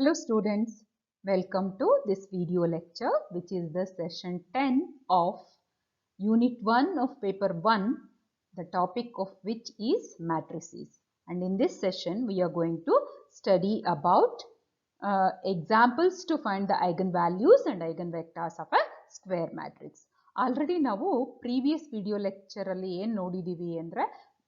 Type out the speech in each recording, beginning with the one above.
Hello students, welcome to this video lecture which is the session 10 of unit 1 of paper 1, the topic of which is matrices. And in this session we are going to study about examples to find the eigenvalues and eigenvectors of a square matrix. Already ನಾವು previous video lecture ಅಲ್ಲಿ ಏನು ನೋಡಿದೀವಿ ಅಂದ್ರೆ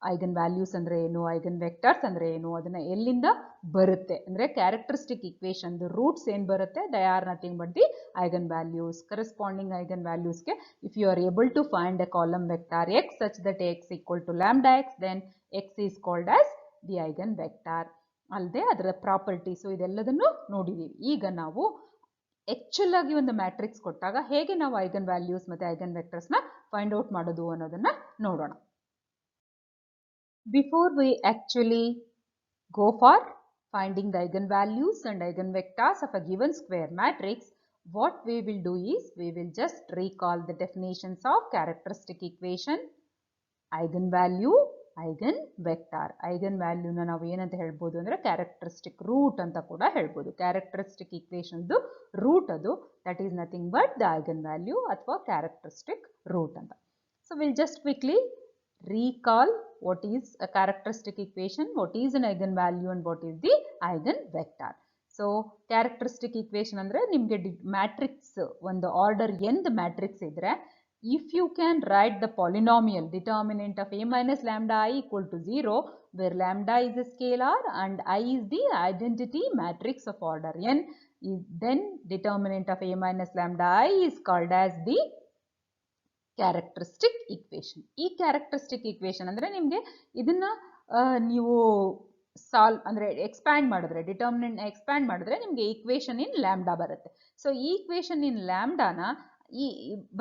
eigen values ಅಂದ್ರೆ ಏನು, eigen vectors ಅಂದ್ರೆ ಏನು, ಅದನ್ನ ಎಲ್ಲಿಂದ ಬರುತ್ತೆ ಅಂದ್ರೆ ಕ್ಯಾರೆಕ್ಟರಿಸ್ಟಿಕ್ ಇಕ್ವೇಶನ್ ರೂಟ್ಸ್ ಏನು ಬರುತ್ತೆ, they are nothing but the eigen values. Corresponding eigen ವ್ಯಾಲ್ಯೂಸ್ಗೆ if you are able to find a column vector x such that x equal to lambda x, then x is called as the eigen vector. ಅಲ್ಲದೆ ಅದರ properties ಇದೆಲ್ಲದನ್ನು ನೋಡಿದೀವಿ. ಈಗ ನಾವು actual ಆಗಿ ಒಂದು matrix ಕೊಟ್ಟಾಗ ಹೇಗೆ ನಾವು ಐಗನ್ ವ್ಯಾಲ್ಯೂಸ್ ಮತ್ತೆ ಐಗನ್ ವೆಕ್ಟರ್ಸ್ನ ಫೈಂಡ್ ಔಟ್ ಮಾಡೋದು ಅನ್ನೋದನ್ನ ನೋಡೋಣ. Before we actually go for finding the eigenvalues and eigenvectors of a given square matrix, what we will do is we will just recall the definitions of characteristic equation, eigenvalue, eigenvector. Eigenvalue na ನಾವು ಏನಂತ ಹೇಳ್ಬೋದು ಅಂದ್ರೆ characteristic root ಅಂತ ಕೂಡ ಹೇಳ್ಬೋದು. Characteristic equation ದು root ಅದು, that is nothing but the eigenvalue ಅಥವಾ characteristic root ಅಂತ. So we'll just quickly recall what is a characteristic equation, what is an eigenvalue and what is the eigenvector. So characteristic equation ಅಂದ್ರೆ ನಿಮಗೆ matrix ಒಂದು order nth matrix ಇದ್ರೆ if you can write the polynomial determinant of a minus lambda I equal to 0 where lambda is a scalar and I is the identity matrix of order n, then determinant of a minus lambda I is called as the characteristic equation. ಈ characteristic equation ಅಂದ್ರೆ ನಿಮಗೆ ಇದನ್ನ ನೀವು solve ಅಂದ್ರೆ expand ಮಾಡಿದ್ರೆ, determinant expand ಮಾಡಿದ್ರೆ ನಿಮಗೆ equation in lambda ಬರುತ್ತೆ. ಸೊ ಈ ಈಕ್ವೇಶನ್ ಇನ್ ಲ್ಯಾಂಬ್ಡಾನ ಈ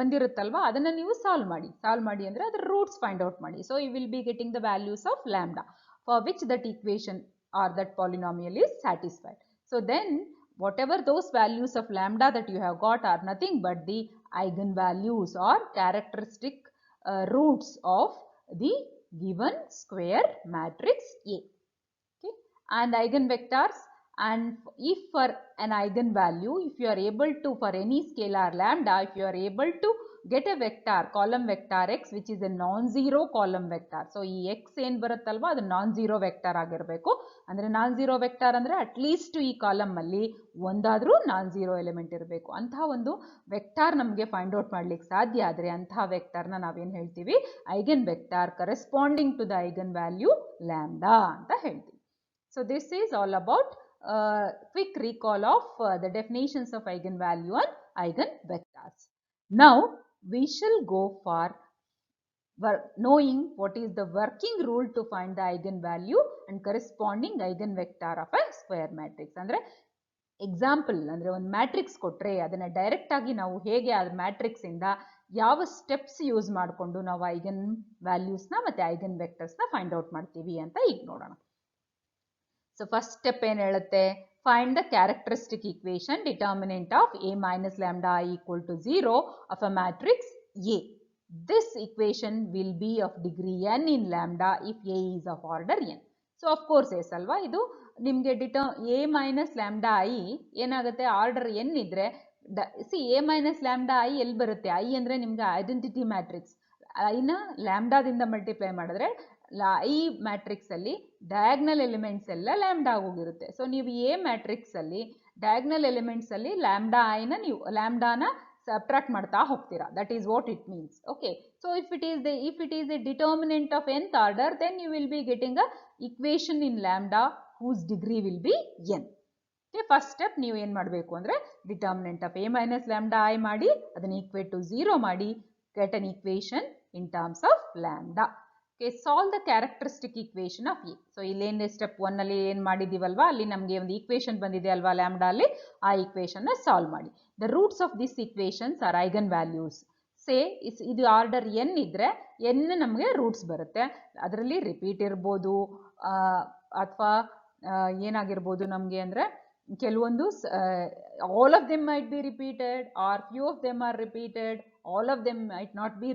ಬಂದಿರುತ್ತಲ್ವಾ ಅದನ್ನ ನೀವು ಸಾಲ್ವ್ ಮಾಡಿ ಅಂದ್ರೆ ಅದರ ರೂಟ್ಸ್ ಫೈಂಡ್ ಔಟ್ ಮಾಡಿ. So you will be getting the values of lambda for which that equation or that polynomial is satisfied. So then whatever those values of lambda that you have got are nothing but the eigenvalues or characteristic roots of the given square matrix A. Okay? And eigenvectors, and if for an eigenvalue, if you are able to, for any scalar lambda, if you are able to get a vector, column vector x which is a non-zero column vector. So ಈ x ಏನು ಬರುತ್ತಲ್ವಾ ಅದು non-zero vector ಆಗಿರಬೇಕು. ಅಂದ್ರೆ non-zero vector ಅಂದ್ರೆ at least ಈ column ಅಲ್ಲಿ ಒಂದಾದ್ರೂ non-zero element ಇರಬೇಕು. ಅಂತಹ ಒಂದು ವೆಕ್ಟಾರ್ ನಮಗೆ ಫೈಂಡ್ ಔಟ್ ಮಾಡ್ಲಿಕ್ಕೆ ಸಾಧ್ಯ ಆದ್ರೆ ಅಂತಹ ವೆಕ್ಟರ್ನ ನಾವೇನು ಹೇಳ್ತೀವಿ, eigen vector corresponding to the eigen value lambda ಅಂತ ಹೇಳ್ತೀವಿ. So this is all about quick recall of the definitions of eigenvalue and eigenvectors. Now we shall go for knowing what is the working rule to find the eigenvalue and corresponding eigenvector of a square matrix. ಅಂದ್ರೆ example ಅಂದ್ರೆ ಒಂದು matrix ಕೊಟ್ರೆ ಅದನ್ನ direct ಆಗಿ ನಾವು ಹೇಗೆ ಆ matrix ಇಂದ ಯಾವ ಸ್ಟೆಪ್ಸ್ ಯೂಸ್ ಮಾಡಿಕೊಂಡು ನಾವು ಐಗನ್ ವ್ಯಾಲ್ಯೂಸ್ನ ಮತ್ತೆ ಐಗನ್ ವೆಕ್ಟರ್ಸ್ನ ಫೈಂಡ್ ಔಟ್ ಮಾಡ್ತೀವಿ ಅಂತ ಈಗ ನೋಡೋಣ. ಸೊ ಫಸ್ಟ್ ಸ್ಟೆಪ್ ಏನು ಹೇಳುತ್ತೆ, find the characteristic equation determinant of a minus lambda I equal to 0 of a matrix A. This equation will be of degree n in lambda if A is of order n. So of course yes ಅಲ್ವಾ, ಇದು ನಿಮಗೆ a minus lambda I ಏನಾಗುತ್ತೆ, order n ಇದ್ರೆ a minus lambda I ಎಲ್ಲಿ ಬರುತ್ತೆ, I ಅಂದ್ರೆ ನಿಮ್ಗೆ identity matrix, ಐನ ಲ್ಯಾಂಬ್ಡಾದಿಂದ ಮಲ್ಟಿಪ್ಲೈ ಮಾಡಿದ್ರೆ ಈ ಮ್ಯಾಟ್ರಿಕ್ಸ್ ಅಲ್ಲಿ ಡಯಾಗ್ನಲ್ ಎಲಿಮೆಂಟ್ಸ್ ಎಲ್ಲ ಲ್ಯಾಂಬ್ಡಾ ಹೋಗಿರುತ್ತೆ. ಸೊ ನೀವು ಎ ಮ್ಯಾಟ್ರಿಕ್ಸ್ ಅಲ್ಲಿ ಡಯಾಗ್ನಲ್ ಎಲಿಮೆಂಟ್ಸ್ ಅಲ್ಲಿ ಲ್ಯಾಂಬ್ಡಾ ಐನ ನೀವು ಲ್ಯಾಂಬ್ಡಾನ ಸಬ್ಟ್ರಾಕ್ಟ್ ಮಾಡ್ತಾ ಹೋಗ್ತೀರಾ. That is what it means. Okay, so if it is a determinant of nth order, then you will be getting a equation in lambda whose degree will be n. First step ನೀವು ಏನ್ ಮಾಡಬೇಕು ಅಂದ್ರೆ determinant of a minus lambda I ಮಾಡಿ ಅದನ್ನ equate to 0 ಮಾಡಿ get an equation in terms of lambda. Okay, solve the characteristic equation of A. So ಇಲ್ಲೇನೇ step 1 ಅಲ್ಲಿ ಏನು ಮಾಡಿದೀವಲ್ವಾ, ಅಲ್ಲಿ ನಮಗೆ ಒಂದು ಈಕ್ವೇಶನ್ ಬಂದಿದೆ ಅಲ್ವಾ ಲ್ಯಾಂಬ್ಡಾ ಅಲ್ಲಿ, ಆ ಈಕ್ವೇಶನ್ ನ ಸಾಲ್ವ್ ಮಾಡಿ. The roots of this equations are eigen values. Say ಇದು ಆರ್ಡರ್ n ಇದ್ರೆ n ನಮಗೆ ರೂಟ್ಸ್ ಬರುತ್ತೆ. ಅದರಲ್ಲಿ ರಿಪೀಟ್ ಇರ್ಬೋದು ಅಥವಾ ಏನಾಗಿರ್ಬೋದು ನಮಗೆ ಅಂದ್ರೆ ಕೆಲವೊಂದು all of them might be repeated or few of them are repeated, all of them might not be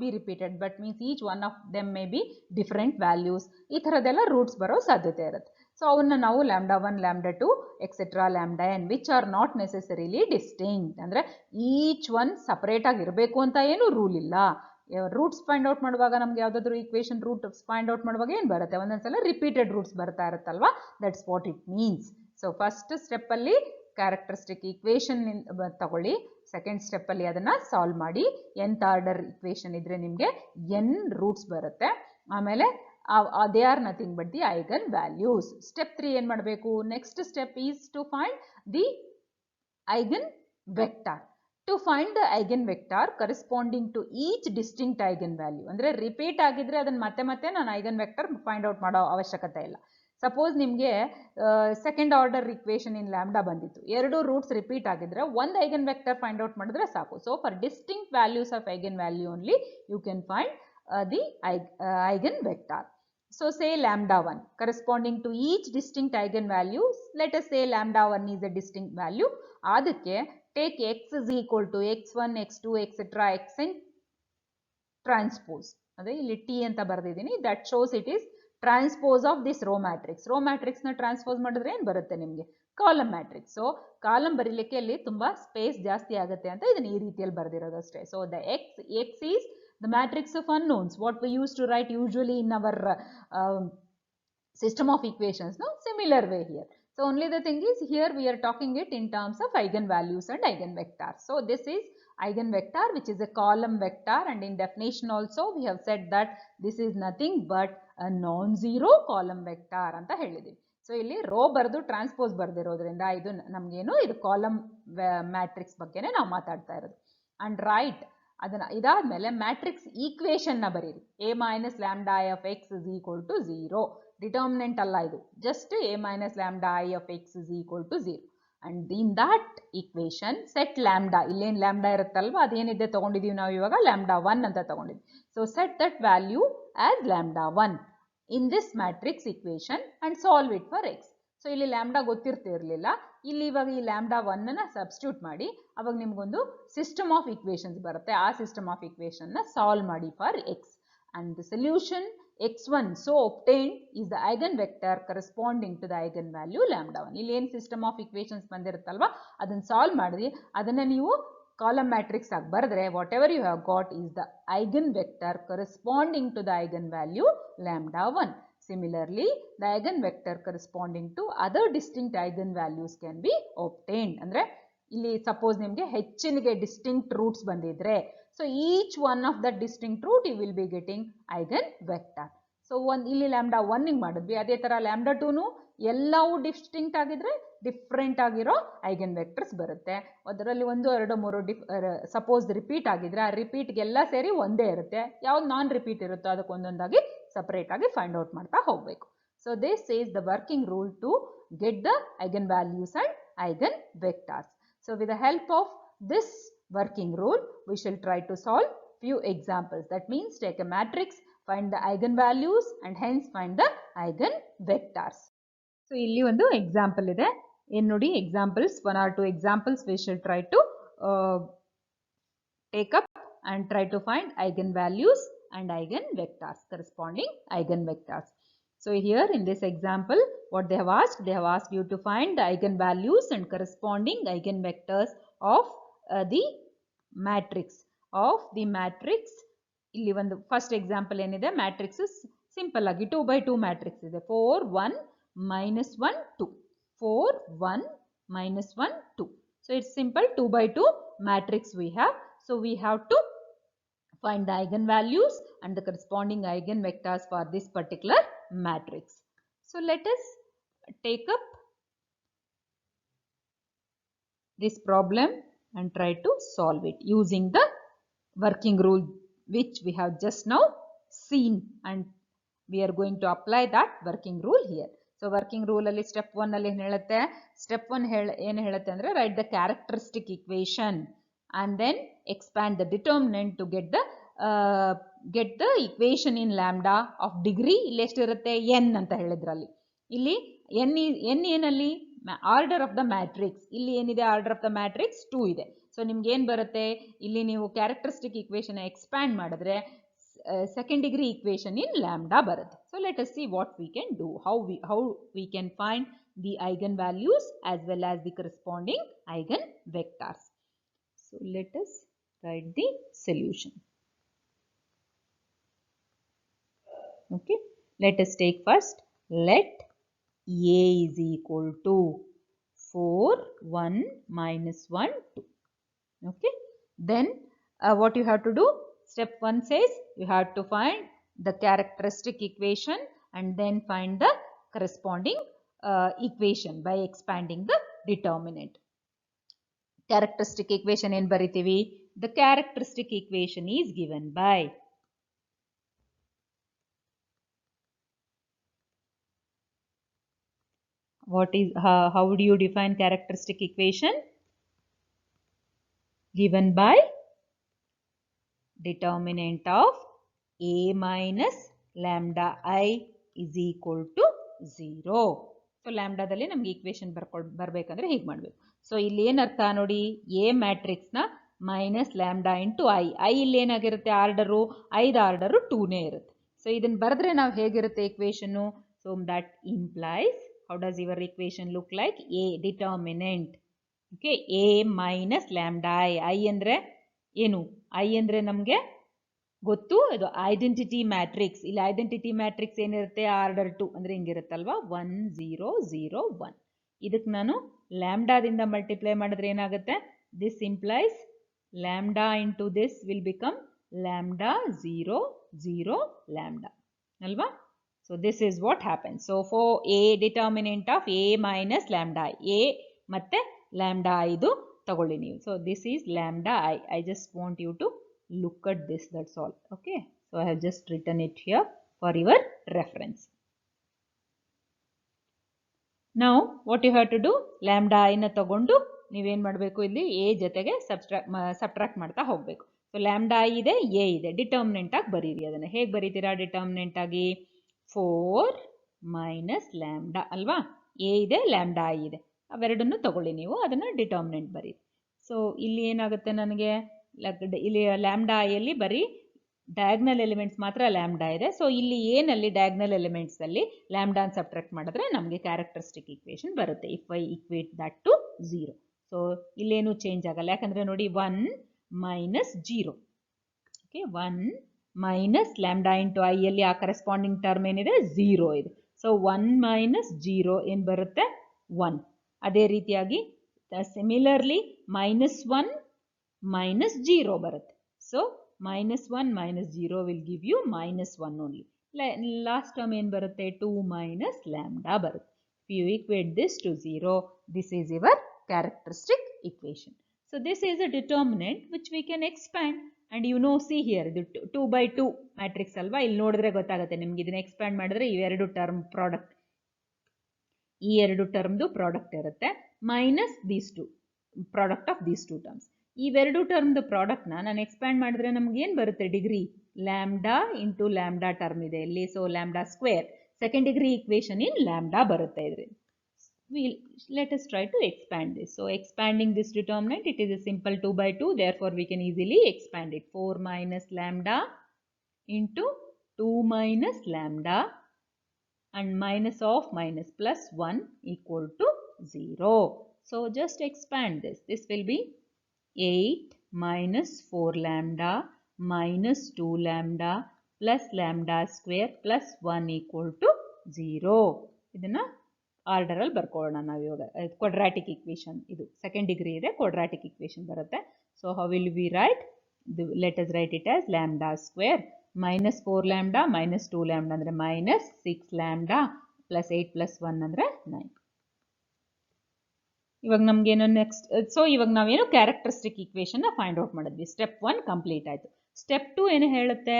repeated, but means each one of them may be different values. ಈ ಥರದೆಲ್ಲ roots ಬರೋ ಸಾಧ್ಯತೆ ಇರುತ್ತೆ. ಸೊ ಅವನ್ನ ನಾವು λ1, λ2 etcetera λn which are not necessarily distinct. ಅಂದರೆ each one separate ಆಗಿ ಇರಬೇಕು ಅಂತ ಏನು ರೂಲ್ ಇಲ್ಲ. ರೂಟ್ಸ್ ಫೈಂಡ್ ಔಟ್ ಮಾಡುವಾಗ ನಮ್ಗೆ ಯಾವುದಾದ್ರೂ ಈಕ್ವೇಷನ್ ರೂಟ್ಸ್ ಫೈಂಡ್ ಔಟ್ ಮಾಡುವಾಗ ಏನು ಬರುತ್ತೆ, ಒಂದೊಂದ್ಸಲ ರಿಪೀಟೆಡ್ ರೂಟ್ಸ್ ಬರ್ತಾ ಇರುತ್ತಲ್ವಾ, that's what it means. So first ಸ್ಟೆಪ್ಪಲ್ಲಿ ಕ್ಯಾರೆಕ್ಟರಿಸ್ಟಿಕ್ ಈಕ್ವೇಷನ್ ತಗೊಳ್ಳಿ, ಸೆಕೆಂಡ್ ಸ್ಟೆಪ್ಪಲ್ಲಿ ಅದನ್ನು ಸಾಲ್ವ್ ಮಾಡಿ. nth ಆರ್ಡರ್ ಈಕ್ವೇಷನ್ ಇದ್ರೆ ನಿಮಗೆ n ರೂಟ್ಸ್ ಬರುತ್ತೆ. ಆಮೇಲೆ they are nothing but the eigen values. Step 3 ಏನು ಮಾಡಬೇಕು, next step is to find the eigen vector. To find the eigen vector corresponding to each distinct eigen value. ಅಂದರೆ repeat ಆಗಿದ್ರೆ ಅದನ್ನು ಮತ್ತೆ ನಾನು eigen vector ಫೈಂಡ್ ಔಟ್ ಮಾಡೋ ಅವಶ್ಯಕತೆ ಇಲ್ಲ. ಸಪೋಸ್ ನಿಮಗೆ second order equation in lambda ಬಂದಿತ್ತು, ಎರಡು ರೂಟ್ಸ್ ರಿಪೀಟ್ ಆಗಿದ್ರೆ ಒಂದು ಐಗನ್ ವೆಕ್ಟರ್ ಫೈಂಡ್ ಔಟ್ ಮಾಡಿದ್ರೆ ಸಾಕು. So for distinct values of eigen value only you can find the eigen vector. So say λ1 corresponding to each distinct eigen value. Let us say λ1 is a distinct value. ಅದಕ್ಕೆ take x is equal to x1, x2, etc. xn transpose. ಅದೇ ಇಲ್ಲಿ t ಅಂತ ಬರೆದಿದ್ದೀನಿ. That shows it is transpose of this row matrix. Row matrix ನ transpose ಮಾಡಿದ್ರೆ ಏನು ಬರುತ್ತೆ ನಿಮಗೆ, ಕಾಲಮ್ ಮ್ಯಾಟ್ರಿಕ್ಸ್. ಸೊ ಕಾಲಮ್ ಬರೀಲಿಕ್ಕೆ ಅಲ್ಲಿ ತುಂಬಾ ಸ್ಪೇಸ್ ಜಾಸ್ತಿ ಆಗುತ್ತೆ ಅಂತ ಇದನ್ನ ಈ ರೀತಿಯಲ್ಲಿ ಬರೆದಿರೋದಷ್ಟೇ. So the x is the matrix of unknowns, what we used to write usually in our system of equations. No, similar way here. So only the thing is here we are talking it in terms of eigenvalues and eigenvectors. So this is eigenvector which is a column vector, and in definition also we have said that this is nothing but a non-zero column vector anta ಹೇಳಿದೀವಿ. So ಇಲ್ಲಿ row ಬರೆದು transpose ಬರ್ದಿರೋದ್ರಿಂದ ಇದು ನಮಗೇನು, ಇದು column matrix ಬಗ್ಗೆನೇ ನಾವು ಮಾತಾಡ್ತಾ ಇರೋದು. ಅಂಡ್ ರೈಟ್ ಅದನ್ನ ಇದಾದ್ಮೇಲೆ ಮ್ಯಾಟ್ರಿಕ್ಸ್ ಈಕ್ವೇಷನ್ನ ಬರೀರಿ. a minus lambda I of x is equal to 0. Determinant ಅಲ್ಲ ಇದು, just a minus lambda I of x is equal to 0. and in that equation set lambda, ಇಲ್ಲೇನು ಲ್ಯಾಂಬ್ಡಾ ಇರುತ್ತಲ್ವ ಅದೇನಿದೆ ತಗೊಂಡಿದೀವಿ ನಾವು ಇವಾಗ λ1 ಅಂತ ತಗೊಂಡಿದ್ವಿ. So set that value as λ1 in this matrix equation and solve it for x. So ಇಲ್ಲಿ ಲ್ಯಾಂಬ್ಡಾ ಗೊತ್ತಿರ್ತಿರ್ಲಿಲ್ಲ, ಇಲ್ಲಿ ಇವಾಗ ಈ λ1 ನ ಸಬ್ಸ್ಟಿಟ್ಯೂಟ್ ಮಾಡಿ ಅವಾಗ ನಿಮ್ಗೊಂದು ಸಿಸ್ಟಮ್ ಆಫ್ ಈಕ್ವೇಷನ್ಸ್ ಬರುತ್ತೆ. ಆ ಸಿಸ್ಟಮ್ ಆಫ್ ಈಕ್ವೇಷನ್ ನ ಸಾಲ್ವ್ ಮಾಡಿ for x, and the solution x1 so obtained is the eigenvector corresponding to the eigenvalue λ1. ಇಲ್ಲಿ ಏನು ಸಿಸ್ಟಮ್ ಆಫ್ ಈಕ್ವೇಷನ್ಸ್ ಬಂದಿರುತ್ತಲ್ವಾ ಅದನ್ನ ಸಾಲ್ವ್ ಮಾಡಿದ್ವಿ, ಅದನ್ನ ನೀವು ಕಾಲಮ್ ಮ್ಯಾಟ್ರಿಕ್ಸ್ ಆಗಿ ಬರೆದ್ರೆ whatever you have got is the eigenvector corresponding to the eigenvalue λ1. Similarly, the eigenvector corresponding to other distinct eigenvalues can be obtained. ಅಂದ್ರೆ ಇಲ್ಲಿ ಸಪೋಸ್ ನಿಮಗೆ ಹೆಚ್ಚಿನಿಗೆ ಡಿಸ್ಟಿಂಕ್ಟ್ ರೂಟ್ಸ್ ಬಂದಿದ್ರೆ, so each one of that distinct root you will be getting eigenvector. So ಇಲ್ಲಿ λ1 ಮಾಡಿದ್ವಿ, ಅದೇ ತರ λ2 ಎಲ್ಲವೂ distinct ಆಗಿದ್ರೆ ಡಿಫ್ರೆಂಟ್ ಆಗಿರೋ ಐಗನ್ ವೆಕ್ಟರ್ಸ್ ಬರುತ್ತೆ. ಅದರಲ್ಲಿ 1, 2, 3 ಸಪೋಸ್ ರಿಪೀಟ್ ಆಗಿದ್ರೆ ಆ ರಿಪೀಟ್ಗೆಲ್ಲ ಸೇರಿ ಒಂದೇ ಇರುತ್ತೆ. ಯಾವ್ದು ನಾನ್ ರಿಪೀಟ್ ಇರುತ್ತೋ ಅದಕ್ಕೆ ಒಂದೊಂದಾಗಿ ಸಪರೇಟ್ ಆಗಿ ಫೈಂಡ್ ಔಟ್ ಮಾಡ್ತಾ ಹೋಗಬೇಕು. So this is the working rule to get the eigen values and eigen vectors. So with the help of this working rule we shall try to solve few examples. That means take a matrix, find the eigenvalues and hence find the eigenvectors. So ಇಲ್ಲಿ ಒಂದು example ಇದೆ, ಏನು ನೋಡಿ examples, 1 or 2 examples we shall try to take up and try to find eigenvalues and eigenvectors, corresponding eigenvectors. So here in this example what they have asked you to find the eigenvalues and corresponding eigenvectors of the matrix ಇಲ್ಲಿ ಒಂದು first example ಏನಿದೆ, matrix simple ಆಗಿ 2 by 2 matrix ಇದೆ. 4 1 -1 2 4 1 -1 2. So it's simple 2 by 2 matrix we have. So we have to find the eigenvalues and the corresponding eigenvectors for this particular matrix. So let us take up this problem and try to solve it using the working rule which we have just now seen, and we are going to apply that working rule here. So working rule ಅಲ್ಲಿ step 1 ಅಲ್ಲಿ ಏನು ಹೇಳುತ್ತೆ, step 1 ಏನು ಹೇಳುತ್ತೆ ಅಂದ್ರೆ write the characteristic equation and then expand the determinant to get the equation in lambda of degree. ಇಲ್ಲಿ ಎಷ್ಟಿರುತ್ತೆ n ಅಂತ ಹೇಳಿದ್ರಲ್ಲಿ, ಇಲ್ಲಿ n ಏನಲ್ಲಿ ಆರ್ಡರ್ ಆಫ್ ದ ಮ್ಯಾಟ್ರಿಕ್ಸ್, ಇಲ್ಲಿ ಏನಿದೆ ಆರ್ಡರ್ ಆಫ್ ದ ಮ್ಯಾಟ್ರಿಕ್ಸ್ 2 ಇದೆ. ಸೊ ನಿಮ್ಗೆ ಏನು ಬರುತ್ತೆ, ಇಲ್ಲಿ ನೀವು ಕ್ಯಾರೆಕ್ಟರಿಸ್ಟಿಕ್ ಈಕ್ವೇಷನ್ ಎಕ್ಸ್ಪ್ಯಾಂಡ್ ಮಾಡಿದ್ರೆ second degree equation in lambda ಬರುತ್ತೆ. So let us see what we can do, how we can find the eigenvalues as well as the corresponding eigenvectors. So let us write the solution. Okay, let us take first, let A is equal to 4, 1, minus 1, 2. Okay, then what you have to do? Step 1 says you have to find the characteristic equation and then find the corresponding equation by expanding the determinant. Characteristic equation in baritivi. The characteristic equation is given by how do you define characteristic equation? Given by determinant of A minus lambda I is equal to 0. So lambda dalli namge equation barbekanದ್ರೆ hege ಮಾಡಬೇಕು. So ಇಲ್ಲಿ ಏನು ಅರ್ಥ ನೋಡಿ, A matrix ನ minus lambda into I. I ಇಲ್ಲಿ ಏನಾಗಿರುತ್ತೆ order, ಐದು order 2ನೇ ಇರುತ್ತೆ. So ಇದನ್ನ ಬರೆದ್ರೆ ನಾವು ಹೇಗಿರುತ್ತೆ equation? So that implies, how does your equation look like? A determinant, okay, A minus lambda I ಅಂದ್ರೆ ಏನು? I ಅಂದ್ರೆ ನಮಗೆ ಗೊತ್ತು, ಇದು ಐಡೆಂಟಿಟಿ ಮ್ಯಾಟ್ರಿಕ್ಸ್. ಇಲ್ಲಿ ಐಡೆಂಟಿಟಿ ಮ್ಯಾಟ್ರಿಕ್ಸ್ ಏನಿರುತ್ತೆ ಆರ್ಡರ್ 2 ಅಂದ್ರೆ ಹಿಂಗಿರುತ್ತಲ್ವಾ 1 0 0 1. ಇದಕ್ಕೆ ನಾನು ಲ್ಯಾಂಬ್ಡಾದಿಂದ ಮಲ್ಟಿಪ್ಲೈ ಮಾಡಿದ್ರೆ ಏನಾಗುತ್ತೆ? This implies lambda into this will become lambda 0 0 lambda ಅಲ್ವಾ? So this is what happen. So for a determinant of a minus lambda, a ಮತ್ತೆ ಲ್ಯಾಂಬ್ಡಾ ಇದು ತಗೊಳ್ಳಿ ನೀವು. So this is lambda I just want you to look at this, that's all. Okay, so I have just written it here for your reference. Now what you have to do, lambda I ನ ತಗೊಂಡು ನೀವೇನು ಮಾಡಬೇಕು, ಇಲ್ಲಿ a ಜೊತೆಗೆ subtract ಮಾಡ್ತಾ ಹೋಗಬೇಕು. So lambda I ಇದೆ, a ಇದೆ, ಡಿಟರ್ಮಿನೆಂಟ್ ಆಗಿ ಬರೀರಿ. ಅದನ್ನು ಹೇಗೆ ಬರೀತೀರಾ ಡಿಟರ್ಮಿನೆಂಟ್ ಆಗಿ? 4 ಮೈನಸ್ ಲ್ಯಾಂಬ್ಡಾ ಅಲ್ವಾ? a ಇದೆ, ಲ್ಯಾಂಬ್ಡಾ I ಇದೆ, ಅವೆರಡನ್ನು ತಗೊಳ್ಳಿ ನೀವು, ಅದನ್ನು ಡಿಟರ್ಮಿನೆಂಟ್ ಬರೀರಿ. ಸೊ ಇಲ್ಲಿ ಏನಾಗುತ್ತೆ ನನಗೆ, ಇಲ್ಲಿ ಲ್ಯಾಂಬ್ಡಾ ಐಯಲ್ಲಿ ಬರೀ ಡಯಾಗ್ನಲ್ ಎಲಿಮೆಂಟ್ಸ್ ಮಾತ್ರ ಲ್ಯಾಂಬ್ಡಾ ಇದೆ. ಸೊ ಇಲ್ಲಿ ಏನಲ್ಲಿ ಡಯಾಗ್ನಲ್ ಎಲಿಮೆಂಟ್ಸ್ ಅಲ್ಲಿ ಲ್ಯಾಂಬ್ಡಾ ಸಬ್ಟ್ರಾಕ್ಟ್ ಮಾಡಿದ್ರೆ ನಮಗೆ ಕ್ಯಾರೆಕ್ಟರಿಸ್ಟಿಕ್ ಈಕ್ವೇಷನ್ ಬರುತ್ತೆ. If I equate that to 0. So ಇಲ್ಲೇನು ಚೇಂಜ್ ಆಗಲ್ಲ, ಯಾಕಂದ್ರೆ ನೋಡಿ 1 ಮೈನಸ್ 0. Okay, 1 minus lambda into I ಅಲ್ಲಿ ಆ ಕರೆಸ್ಪಾಂಡಿಂಗ್ ಟರ್ಮ್ ಏನಿದೆ 0 ಇದೆ. ಸೊ 1 ಮೈನಸ್ 0 ಏನು ಬರುತ್ತೆ? 1. ಅದೇ ರೀತಿಯಾಗಿ ಸಿಮಿಲರ್ಲಿ -1 minus 0 ಬರುತ್ತೆ. So minus 1 minus 0 will give you -1 only. Last term ಏನು ಬರುತ್ತೆ? 2 minus lambda ಬರುತ್ತೆ. If you equate this to 0, this is your characteristic equation. So this is a determinant which we can expand, and you know, see here, ಇದು 2 by 2 matrix ಅಲ್ವಾ? ಇಲ್ಲಿ ನೋಡಿದ್ರೆ ಗೊತ್ತಾಗುತ್ತೆ ನಿಮ್ಗೆ. ಇದನ್ನ ಎಕ್ಸ್ಪ್ಯಾಂಡ್ ಮಾಡಿದ್ರೆ ಇವೆರಡು ಟರ್ಮ್ ಪ್ರಾಡಕ್ಟ್, ಈ ಎರಡು ಟರ್ಮ್ದು ಪ್ರಾಡಕ್ಟ್ ಇರುತ್ತೆ, minus these two product of these two terms. ಇವೆರಡು ಟರ್ಮ್ದು ಪ್ರಾಡಕ್ಟ್ನ ನಾನು ಎಕ್ಸ್ಪ್ಯಾಂಡ್ ಮಾಡಿದ್ರೆ ನಮ್ಗೆ ಏನು ಬರುತ್ತೆ? Degree lambda into lambda term ಇದೆ ಇಲ್ಲಿ. So lambda square, second degree equation in lambda ಬರುತ್ತೆ ಇದರಿಂದ. Let us try to expand this. So expanding this determinant, it is a simple 2 by 2, therefore we can easily expand it. 4 minus lambda into 2 minus lambda, and minus of minus plus 1 equal to 0. So just expand this. This will be 8 minus 4 lambda minus 2 lambda plus lambda square plus 1 equal to 0. ಇದನ್ನ order ಅಲ್ಲಿ ಬರ್ಕೊಳ್ಳೋಣ ನಾವು ಇವಾಗ. Quadratic equation ಇದು second degree ಇದೆ, quadratic equation ಬರುತ್ತೆ. So how will we right? Let us right it as lambda square minus 4 lambda minus 2 lambda ಅಂದ್ರೆ minus 6 lambda plus 8 plus 1 ಅಂದ್ರೆ 9. ಇವಾಗ ನಮ್ಗೇನು ನೆಕ್ಸ್ಟ್? ಸೊ ಇವಾಗ ನಾವೇನು ಕ್ಯಾರೆಕ್ಟರಿಸ್ಟಿಕ್ ಈಕ್ವೇಷನ್ ಫೈಂಡ್ ಔಟ್ ಮಾಡಿದ್ವಿ. ಸ್ಟೆಪ್ 1 ಕಂಪ್ಲೀಟ್ ಆಯಿತು. ಸ್ಟೆಪ್ 2 ಏನು ಹೇಳುತ್ತೆ?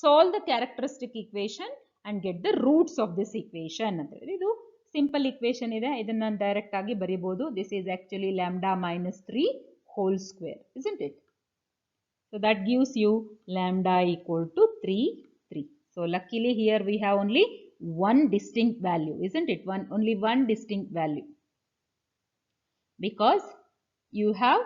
Solve the characteristic equation and get the roots of this equation ಅಂತ ಹೇಳಿ. ಇದು ಸಿಂಪಲ್ ಈಕ್ವೇಷನ್ ಇದೆ, ಇದನ್ನ ನಾನು ಡೈರೆಕ್ಟ್ ಆಗಿ ಬರೀಬಹುದು. This is actually lambda minus 3 whole square, isn't it? So that gives you lambda equal to 3 3. So luckily here we have only one distinct value, isn't it? Only one distinct value, because you have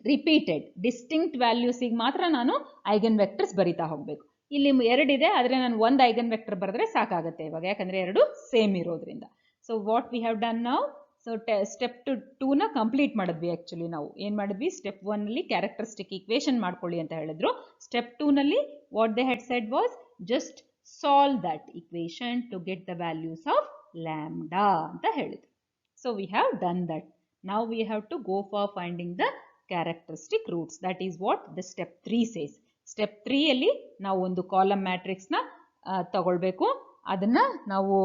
repeated distinct ವ್ಯಾಲ್ಯೂಸಿಗೆ ಮಾತ್ರ ನಾನು eigen vectors ಬರಿತಾ ಹೋಗಬೇಕು. ಇಲ್ಲಿ 2 ಇದೆ, ಆದರೆ ನಾನು ಒಂದು ಐಗನ್ ವೆಕ್ಟರ್ ಬರೆದ್ರೆ ಸಾಕಾಗುತ್ತೆ ಇವಾಗ, ಯಾಕಂದರೆ 2 ಸೇಮ್ ಇರೋದ್ರಿಂದ. So what we have done now, so step 2ನ ಕಂಪ್ಲೀಟ್ ಮಾಡಿದ್ವಿ. ಆ್ಯಕ್ಚುಲಿ ನಾವು ಏನು ಮಾಡಿದ್ವಿ, ಸ್ಟೆಪ್ 1ನಲ್ಲಿ ಕ್ಯಾರೆಕ್ಟರಿಸ್ಟಿಕ್ ಈಕ್ವೇಷನ್ ಮಾಡ್ಕೊಳ್ಳಿ ಅಂತ ಹೇಳಿದ್ರು. ಸ್ಟೆಪ್ 2ನಲ್ಲಿ what they had said was just solve that equation to get the values of lambda ಅಂತ ಹೇಳಿದ್ರು. So we have done that. Now we have to go for finding the characteristic roots. That is what the step 3 says. Step 3 ಅಲ್ಲಿ ನಾವು ಒಂದು column ಮ್ಯಾಟ್ರಿಕ್ಸ್ನ ತಗೊಳ್ಬೇಕು. ಅದನ್ನ ನಾವು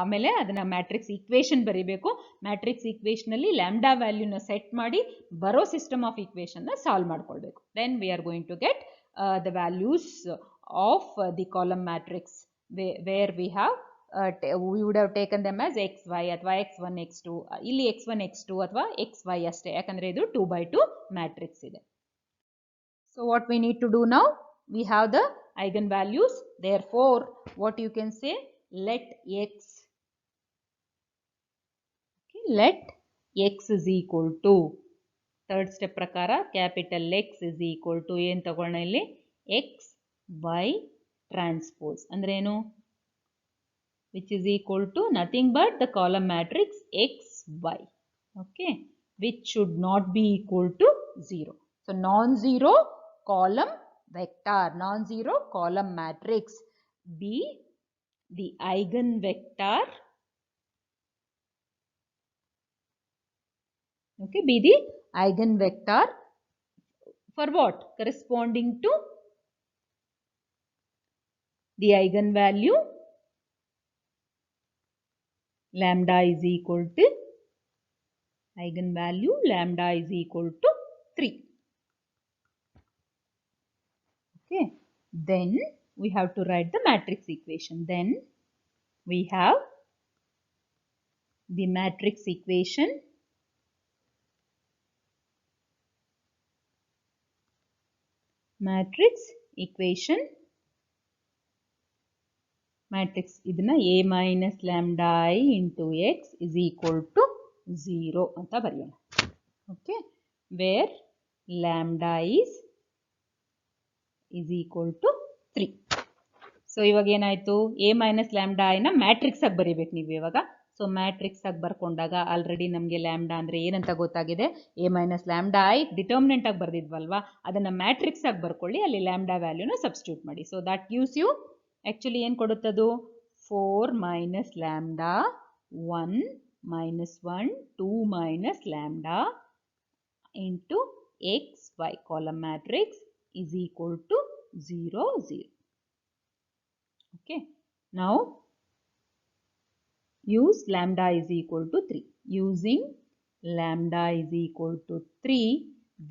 ಆಮೇಲೆ ಅದನ್ನ ಮ್ಯಾಟ್ರಿಕ್ಸ್ ಈಕ್ವೇಷನ್ ಬರೀಬೇಕು. ಮ್ಯಾಟ್ರಿಕ್ಸ್ ಈಕ್ವೇಷನಲ್ಲಿ ಲ್ಯಾಂಬ್ಡಾ ವ್ಯಾಲ್ಯೂನ ಸೆಟ್ ಮಾಡಿ ಬರೋ ಸಿಸ್ಟಮ್ ಆಫ್ ಈಕ್ವೇಷನ್ನ ಸಾಲ್ವ್ ಮಾಡ್ಕೊಳ್ಬೇಕು. Then we are going to get the values of the column matrix where we have we would have taken them as xy ಅಥವಾ x1 x2. ಇಲ್ಲಿ x1 x2 ಅಥವಾ xy ಅಷ್ಟೇ, ಯಾಕಂದ್ರೆ ಇದು 2x2 ಮ್ಯಾಟ್ರಿಕ್ಸ್ ಇದೆ. So what we need to do now, we have the eigen values. Therefore what you can say, let x, okay, let x is equal to, third step ಪ್ರಕಾರ capital X is equal to ಏನು ತಗೊಳ್ಳೋಣ ಇಲ್ಲಿ, x by transpose ಅಂದ್ರೆ ಏನು, which is equal to nothing but the column matrix xy, okay, which should not be equal to 0. So non-zero column vector, non-zero column matrix be the eigenvector, okay, be the eigenvector for what, corresponding to the eigenvalue lambda is equal to, eigenvalue lambda is equal to 3. Okay, then we have to write the matrix equation. Then we have the matrix equation. Matrix equation, matrix ಇದನ್ನ a minus lambda I into x is equal to 0 ಅಂತ ಬರೆಯೋಣ. Okay, where lambda is equal to 3. So ಇವಾಗ ಏನಾಯ್ತು, a minus lambda I ನ matrix ಆಗಿ ಬರೀಬೇಕು ನೀವು ಇವಾಗ. ಸೊ ಮ್ಯಾಟ್ರಿಕ್ಸ್ ಆಗಿ ಬರ್ಕೊಂಡಾಗ ಆಲ್ರೆಡಿ ನಮಗೆ ಲ್ಯಾಂಬ್ಡಾ ಅಂದರೆ ಏನಂತ ಗೊತ್ತಾಗಿದೆ. a minus lambda I determinant ಆಗಿ ಬರೆದಿದ್ವಲ್ವಾ, ಅದನ್ನು ಮ್ಯಾಟ್ರಿಕ್ಸ್ ಆಗಿ ಬರ್ಕೊಳ್ಳಿ, ಅಲ್ಲಿ ಲ್ಯಾಂಬ್ಡಾ ವ್ಯಾಲ್ಯೂನ ಸಬ್ಸ್ಟಿಟ್ಯೂಟ್ ಮಾಡಿ. So that gives you actually ಏನು ಕೊಡುತ್ತದು, 4 minus lambda 1 minus 1 2 minus lambda into x y column matrix is equal to 0 0. Okay, now use lambda is equal to 3. Using lambda is equal to 3,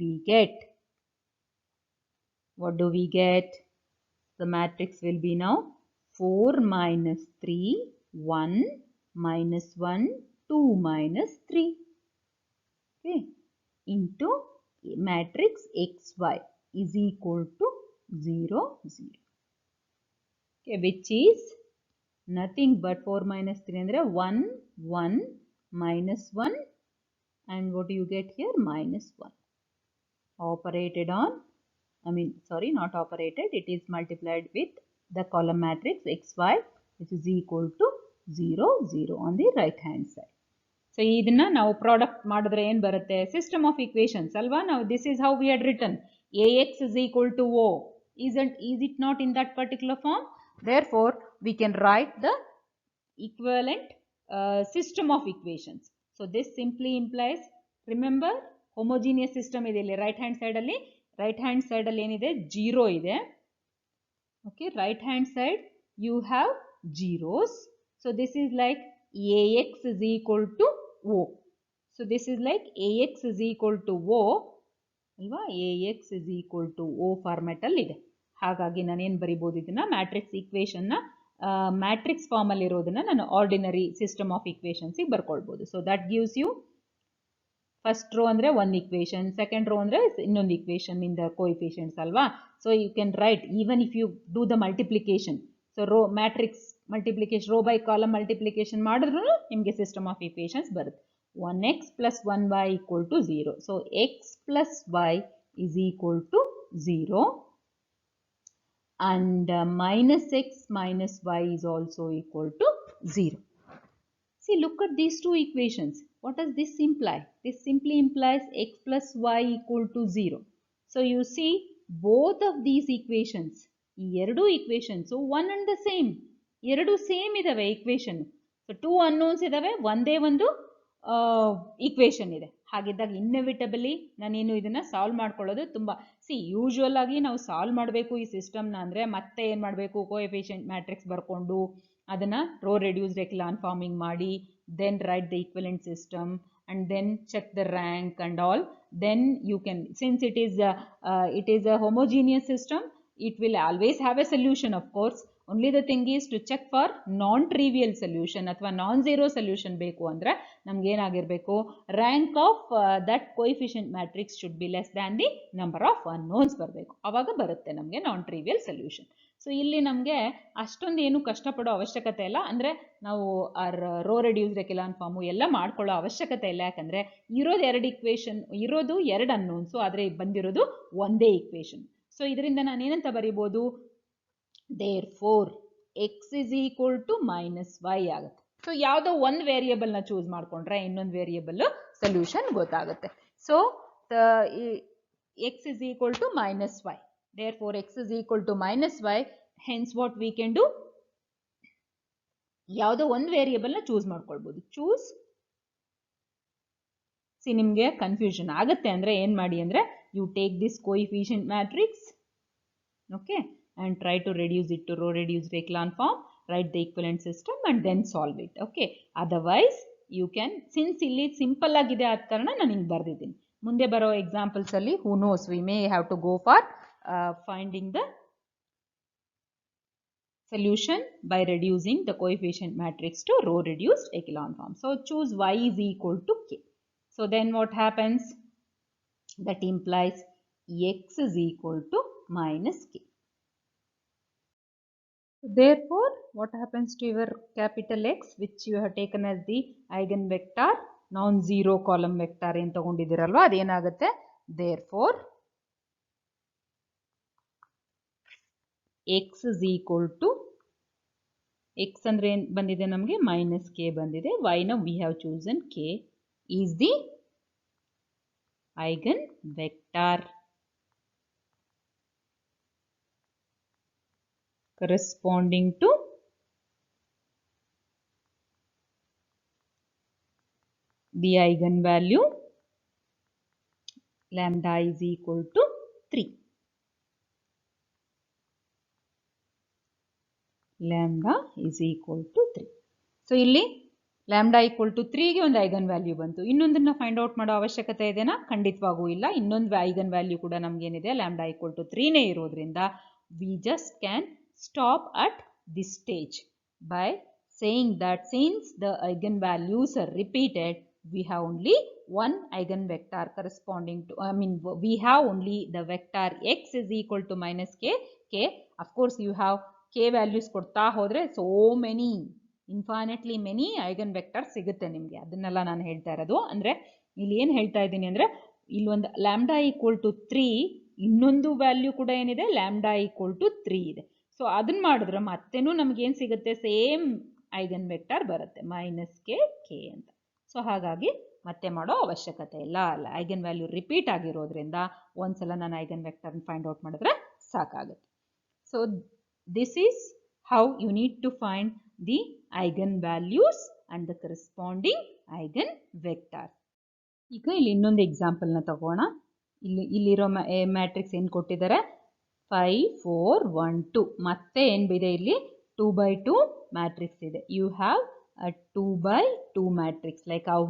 we get, what do we get? The matrix will be now 4 minus 3 1 minus 1 2 minus 3, okay, into matrix xy is equal to 0 0, okay, which is nothing but 4 minus 3 andre 1 1 minus 1, and what do you get here, minus 1 operated on, not operated, it is multiplied with the column matrix xy which is equal to 0 0 on the right hand side. So ಇದನ್ನ ನಾವು product ಮಾಡಿದ್ರೆ ಏನು ಬರುತ್ತೆ, system of equations ಅಲ್ವಾ. ನಾವು this is how we had written ax is equal to o, is it not in that particular form? Therefore we can write the equivalent system of equations. So this simply implies, remember homogeneous system ಇದೆ ಇಲ್ಲಿ right hand side ಅಲ್ಲಿ ಏನಿದೆ, 0 ಇದೆ. Okay, right hand side you have zeros. So this is like ax is equal to o. So this is like ax is equal to o ಅಲ್ವಾ, ax is equal to o format ಅಲ್ಲಿ ಇದೆ. ಹಾಗಾಗಿ ನಾನು ಏನು ಬರಿಬೋದು, ಇದನ್ನ matrix ಈಕ್ವೇಷನ್ನ matrix ಫಾರ್ಮಲ್ಲಿ ಇರೋದನ್ನ ನಾನು ಆರ್ಡಿನರಿ ಸಿಸ್ಟಮ್ ಆಫ್ ಈಕ್ವೇಷನ್ಸಿಗೆ ಬರ್ಕೊಳ್ಬೋದು. So that gives you first row ಅಂದರೆ ಒಂದು ಈಕ್ವೇಷನ್, ಸೆಕೆಂಡ್ ರೋ ಅಂದರೆ ಇನ್ನೊಂದು ಈಕ್ವೇಷನ್ ಇನ್ ದ ಕೋಎಫಿಷಿಯೆಂಟ್ಸ್ ಅಲ್ವಾ. So you can write even if you do the multiplication. So row matrix multiplication, row by column multiplication ಮಾಡಿದ್ರು ನಿಮಗೆ system of equations ಬರುತ್ತೆ. 1x plus 1y equal to 0. So x plus y is equal to 0 and minus x minus y is also equal to 0. See, look at these two equations. What does this imply? This simply implies x plus y equal to 0. So you see both of these equations, ಈ ಎರಡು equations one and the same. ಎರಡು same ಇದಾವೆ equation. So two unknowns ಇದಾವೆ, ಒಂದೇ ಒಂದು equation ಇದೆ. ಹಾಗಿದ್ದಾಗ ಇನ್ನೆವಿಟಬಲಿ ನಾನೇನು ಇದನ್ನ ಸಾಲ್ವ್ ಮಾಡ್ಕೊಳ್ಳೋದು ತುಂಬ ಯೂಶುವಲ್ ಆಗಿ ನಾವು ಸಾಲ್ವ್ ಮಾಡಬೇಕು ಈ ಸಿಸ್ಟಮ್ನ ಅಂದರೆ ಮತ್ತೆ ಏನು ಮಾಡಬೇಕು, ಕೋಎಫಿಷಿಯಂಟ್ ಮ್ಯಾಟ್ರಿಕ್ಸ್ ಬರ್ಕೊಂಡು ಅದನ್ನು ರೋ ರೆಡ್ಯೂಸ್ಡ್ ಎಕ್ಲಾನ್ ಫಾರ್ಮಿಂಗ್ ಮಾಡಿ then write the equivalent system and then check the rank and all, then you can, since it is a homogeneous system, it will always have a solution. Of course, only the thing is to check for non-trivial solution ಅಥವಾ non-zero solution ಬೇಕು ಅಂದರೆ ನಮ್ಗೆ ಏನಾಗಿರಬೇಕು, rank of that coefficient matrix should be less than the number of unknowns ಬರಬೇಕು. ಆವಾಗ ಬರುತ್ತೆ ನಮಗೆ non-trivial solution. So ಇಲ್ಲಿ ನಮಗೆ ಅಷ್ಟೊಂದು ಏನು ಕಷ್ಟಪಡೋ ಅವಶ್ಯಕತೆ ಇಲ್ಲ, ಅಂದರೆ ನಾವು ರೋ ರೆಡ್ಯೂಸ್ಡ್ ಎಕೆಲಾನ್ ಫಾರ್ಮು ಎಲ್ಲ ಮಾಡ್ಕೊಳ್ಳೋ ಅವಶ್ಯಕತೆ ಇಲ್ಲ. ಯಾಕಂದರೆ ಇರೋದು ಎರಡು ಅನ್ನೋನ್ಸು, ಆದರೆ ಬಂದಿರೋದು ಒಂದೇ ಈಕ್ವೇಷನ್. ಸೊ ಇದರಿಂದ ನಾನು ಏನಂತ ಬರಿಬೋದು, therefore x is equal to minus y ಆಗುತ್ತೆ. ಸೊ ಯಾವುದೋ ಒಂದು ವೇರಿಯೇಬಲ್ನ ಚೂಸ್ ಮಾಡಿಕೊಂಡ್ರೆ ಇನ್ನೊಂದು ವೇರಿಯೇಬಲ್ ಸೊಲ್ಯೂಷನ್ ಗೊತ್ತಾಗುತ್ತೆ. So x is equal to minus y. Therefore x is equal to minus y. Hence what we can do, ಯಾವುದೋ ಒಂದು ವೇರಿಯೇಬಲ್ನ ಚೂಸ್ ಮಾಡ್ಕೊಳ್ಬೋದು. ಚೂಸ್, ನಿಮಗೆ ಕನ್ಫ್ಯೂಷನ್ ಆಗುತ್ತೆ ಅಂದರೆ ಏನು ಮಾಡಿ ಅಂದರೆ, you take this coefficient matrix, okay, and try to reduce it to row reduced echelon form, write the equivalent system and then solve it. Okay, otherwise you can, since ಇಲ್ಲಿ simple ಆಗಿದೆ ಆದ ಕಾರಣ ನಾನು ಹಿಂಗೆ ಬರೆದಿದ್ದೀನಿ. ಮುಂದೆ ಬರೋ ಎಕ್ಸಾಂಪಲ್ಸ್ ಅಲ್ಲಿ who knows, we may have to go for finding the solution by reducing the coefficient matrix to row reduced echelon form. So choose y is equal to k. So then what happens? That implies x is equal to minus k. Therefore, what happens to your capital X, which you have taken as the eigenvector, non-zero column vector ಏನು ತಗೊಂಡಿದ್ದೀರಲ್ವಾ, ಅದೇನಾಗುತ್ತೆ, therefore x is equal to, x ಅಂದ್ರೆ ಏನು ಬಂದಿದೆ ನಮಗೆ, minus k ಬಂದಿದೆ. y now we have chosen k is the eigenvector corresponding to the eigenvalue lambda is equal to 3. Lambda is equal to 3. So ಇಲ್ಲಿ lambda equal to 3ಗೆ ಒಂದು eigen value ಬಂತು. ಇನ್ನೊಂದನ್ನು find out ಮಾಡೋ ಅವಶ್ಯಕತೆ ಇದೆನಾ? ಖಂಡಿತವಾಗೂ ಇಲ್ಲ. ಇನ್ನೊಂದು ಐಗನ್ ವ್ಯಾಲ್ಯೂ ಕೂಡ ನಮಗೇನಿದೆ, ಲ್ಯಾಂಬ್ಡಾ ಈಕ್ವಲ್ ಟು 3ನೇ ಇರೋದ್ರಿಂದ we just can stop at this stage by saying that since the eigenvalues are repeated, we have only one eigenvector corresponding to, we have only the vector x is equal to minus k. Of course, you have k values ಕೊಡ್ತಾ ಹೋದರೆ so many, infinitely many eigen vector ಸಿಗುತ್ತೆ ನಿಮಗೆ. ಅದನ್ನೆಲ್ಲ ನಾನು ಹೇಳ್ತಾ ಇರೋದು. ಅಂದರೆ ಇಲ್ಲಿ ಏನು ಹೇಳ್ತಾ ಇದ್ದೀನಿ ಅಂದರೆ, ಇಲ್ಲೊಂದು ಲ್ಯಾಂಬ್ಡಾ ಈಕ್ವಲ್ ಟು 3, ಇನ್ನೊಂದು ವ್ಯಾಲ್ಯೂ ಕೂಡ ಏನಿದೆ, ಲ್ಯಾಂಬ್ಡಾ ಈಕ್ವಲ್ ಟು 3 ಇದೆ. ಸೊ ಅದನ್ನ ಮಾಡಿದ್ರೆ ಮತ್ತೇನು ನಮಗೇನು ಸಿಗುತ್ತೆ, ಸೇಮ್ ಐಗನ್ ವೆಕ್ಟರ್ ಬರುತ್ತೆ, ಮೈನಸ್ ಕೆ ಅಂತ. ಸೊ ಹಾಗಾಗಿ ಮತ್ತೆ ಮಾಡೋ ಅವಶ್ಯಕತೆ ಇಲ್ಲ, ಐಗನ್ ವ್ಯಾಲ್ಯೂ ರಿಪೀಟ್ ಆಗಿರೋದ್ರಿಂದ ಒಂದ್ಸಲ ನಾನು ಐಗನ್ ವೆಕ್ಟರ್ನ ಫೈಂಡ್ ಔಟ್ ಮಾಡಿದ್ರೆ ಸಾಕಾಗುತ್ತೆ. So this is how you need to find the eigenvalues and the corresponding eigenvector. ಈಗ ಇಲ್ಲಿ ಇನ್ನೊಂದು ಎಕ್ಸಾಂಪಲ್ನ ತಗೋಣ. ಇಲ್ಲಿರೋ ಮ್ಯಾಟ್ರಿಕ್ಸ್ ಏನು ಕೊಟ್ಟಿದ್ದಾರೆ, 5 4 1 2. ಮತ್ತೆ ಏನಿದೆ ಇಲ್ಲಿ 2x2 ಮ್ಯಾಟ್ರಿಕ್ಸ್ ಇದೆ. You have a 2x2 matrix like how